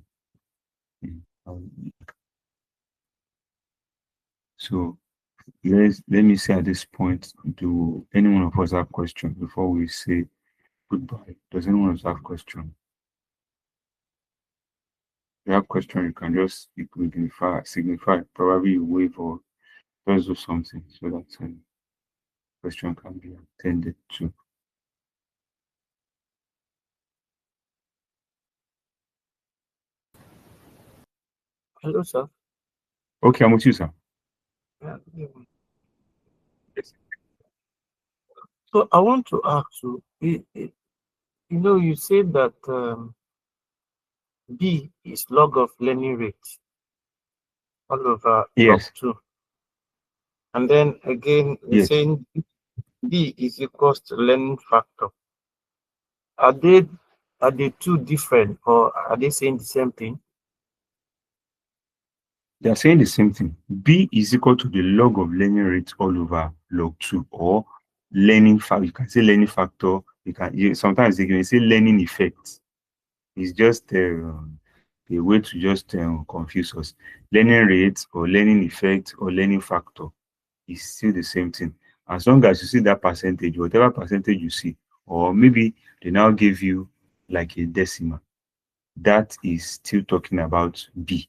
So let me say at this point, do any one of us have questions before we say goodbye? Does anyone else have questions? If you have question, you can just signify, probably you wave or just do something so that question can be attended to.
Hello, sir.
Okay, I'm with you, sir.
Yeah.
Yes.
So I want to ask you, you said that B is log of learning rate all over log
Yes.
2. And then again, you're
Yes.
saying B is equals to learning factor. Are they two different, or are they saying the same thing?
They are saying the same thing. B is equal to the log of learning rate all over log 2, or learning factor. You can say learning factor. Sometimes they can say learning effect. It's just a way to just confuse us. Learning rate or learning effect or learning factor is still the same thing. As long as you see that percentage, whatever percentage you see, or maybe they now give you like a decimal, that is still talking about B.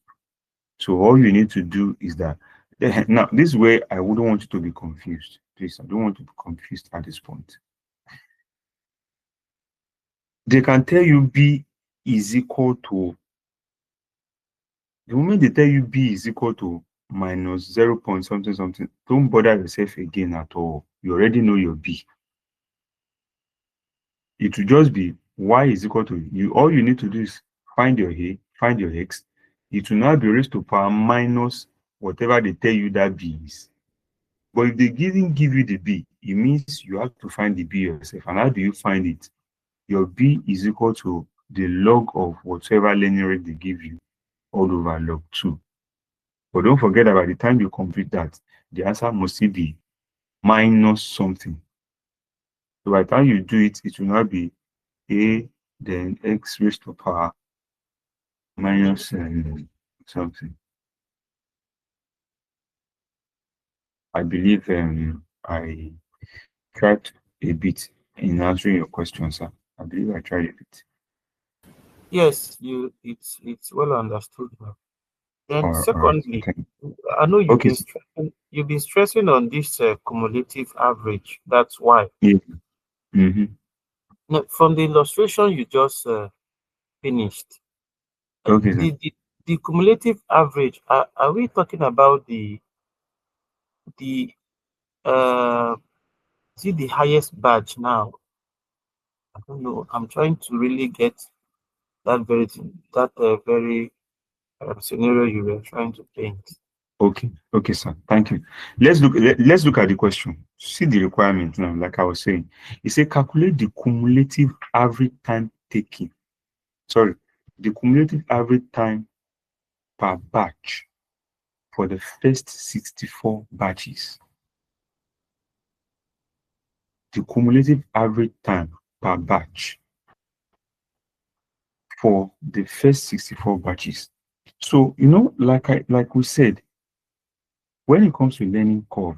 So all you need to do is that now this way I wouldn't want you to be confused. Please, I don't want to be confused at this point. They can tell you B is equal to, the moment they tell you B is equal to minus 0 point something something, don't bother yourself again at all. You already know your B. It will just be Y is equal to you. All you need to do is find your A, find your X. It will now be raised to power minus whatever they tell you that B is. But if they didn't give you the B, it means you have to find the B yourself. And how do you find it? Your B is equal to the log of whatever learning rate they give you all over log 2. But don't forget that by the time you complete that, the answer must still be minus something. So by the time you do it, it will not be A, then X raised to power minus something. I believe I tried a bit in answering your question, sir. I believe I tried a bit.
Yes, it's well understood now. Then
All right.
secondly,
Okay.
I know
Okay.
you've been stressing on this cumulative average. That's why.
Yeah. Mm-hmm.
Now, from the illustration you just finished,
Okay, sir.
the cumulative average, are we talking about the uh see the highest badge now? I don't know. I'm trying to really get that very scenario you were trying to paint.
Okay. Okay, sir. Thank you. Let's look at the question. See the requirement now, like I was saying. It says calculate the cumulative average time taken. Sorry, the cumulative average time per batch for the first 64 batches. The cumulative average time per batch for the first 64 batches. So, like we said, when it comes to learning curve,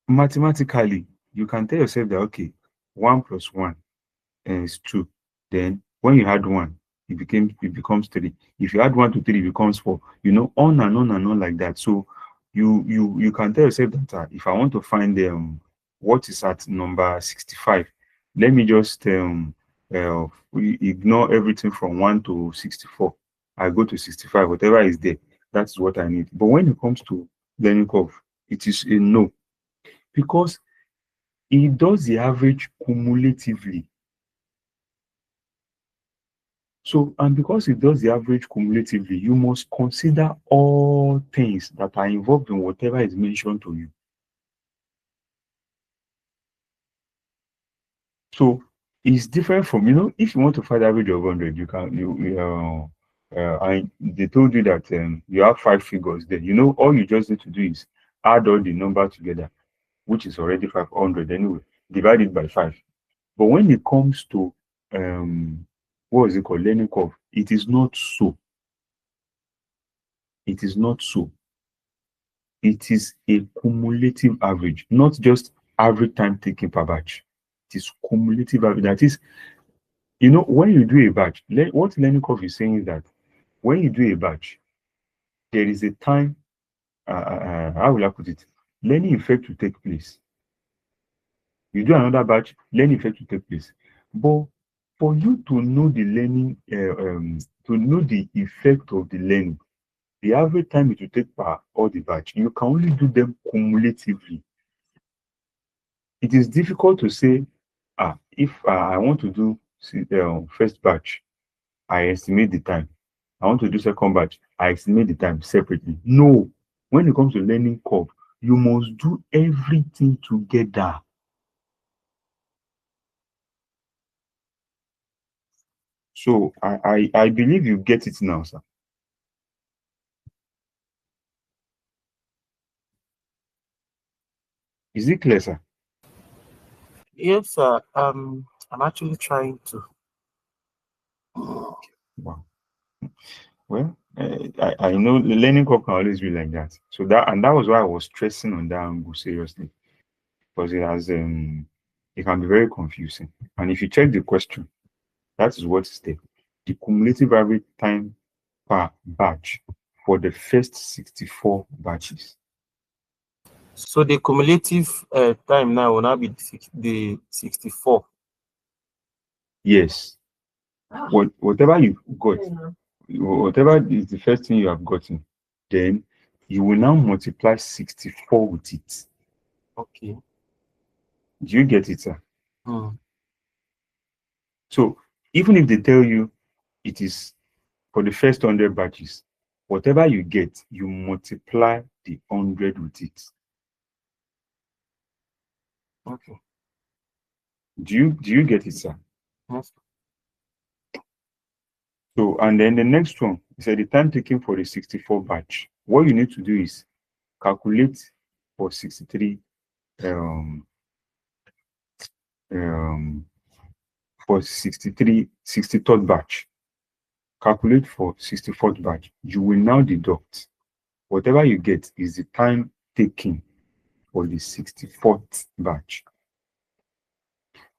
mathematically, you can tell yourself that, okay, 1 plus 1 is 2. Then when you add 1, it becomes 3. If you add 1 to 3, it becomes 4. On and on like that. So you can tell yourself that if I want to find what is at number 65, let me just ignore everything from 1 to 64. I go to 65, whatever is there, that's what I need. But when it comes to learning curve, it is a no, because it does the average cumulatively. So, and because it does the average cumulatively, you must consider all things that are involved in whatever is mentioned to you. So it's different from, if you want to find the average of 100, you can, they told you that you have 5 figures there. All you just need to do is add all the numbers together, which is already 500 anyway, divide it by 5. But when it comes to what is it called, learning curve, it is not so. It is not so. It is a cumulative average, not just average time taken per batch. It is cumulative average. That is, when you do a batch, what learning curve is saying is that when you do a batch, there is a time, how will I put it? Learning effect will take place. You do another batch, learning effect will take place. But for you to know the learning, to know the effect of the learning, the average time it will take per all the batch, you can only do them cumulatively. It is difficult to say, if I want to do first batch, I estimate the time. I want to do second batch, I estimate the time separately. No, when it comes to learning curve, you must do everything together. So I believe you get it now, sir. Is it clear, sir?
Yes, sir. I'm actually trying to.
Wow. Well, I know the learning curve can always be like that. So that was why I was stressing on that angle seriously, because it can be very confusing. And if you check the question, that is what is there. The cumulative average time per batch for the first 64 batches.
So the cumulative time now will now be the 64.
Yes. Whatever you got, whatever is the first thing you have gotten, then you will now multiply 64 with it.
Okay.
Do you get it, sir?
Hmm.
So even if they tell you it is for the first 100 batches, whatever you get, you multiply the 100 with it.
Okay.
Do you get it, sir?
Yes.
So, and then the next one is the time taken for the 64 batch. What you need to do is calculate for 63 for 63rd batch. Calculate for 64th batch. You will now deduct whatever you get is the time taken for the 64th batch.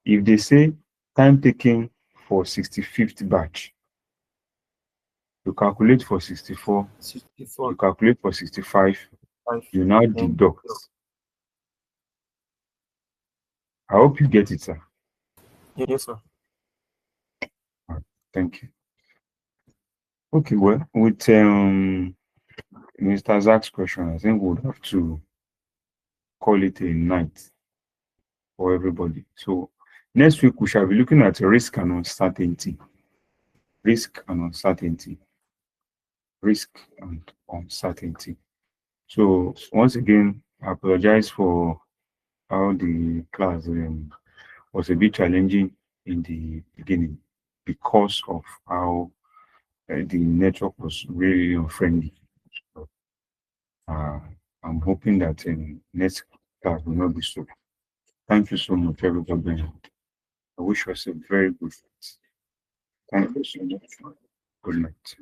If they say time taken for 65th batch, you calculate for 64,
64.
you calculate for 65,
5.
you now deduct. I hope you get it, sir.
Yes, sir.
Thank you. Okay, well, with Mr. Zach's question, I think we'll have to call it a night for everybody. So next week we shall be looking at risk and uncertainty. Risk and uncertainty. Risk and uncertainty. So once again, I apologize for how the class was a bit challenging in the beginning because of how the network was really unfriendly. So, I'm hoping that next class will not be so. Thank you so much, everybody. I wish us a very good night. Thank you so much. Good night.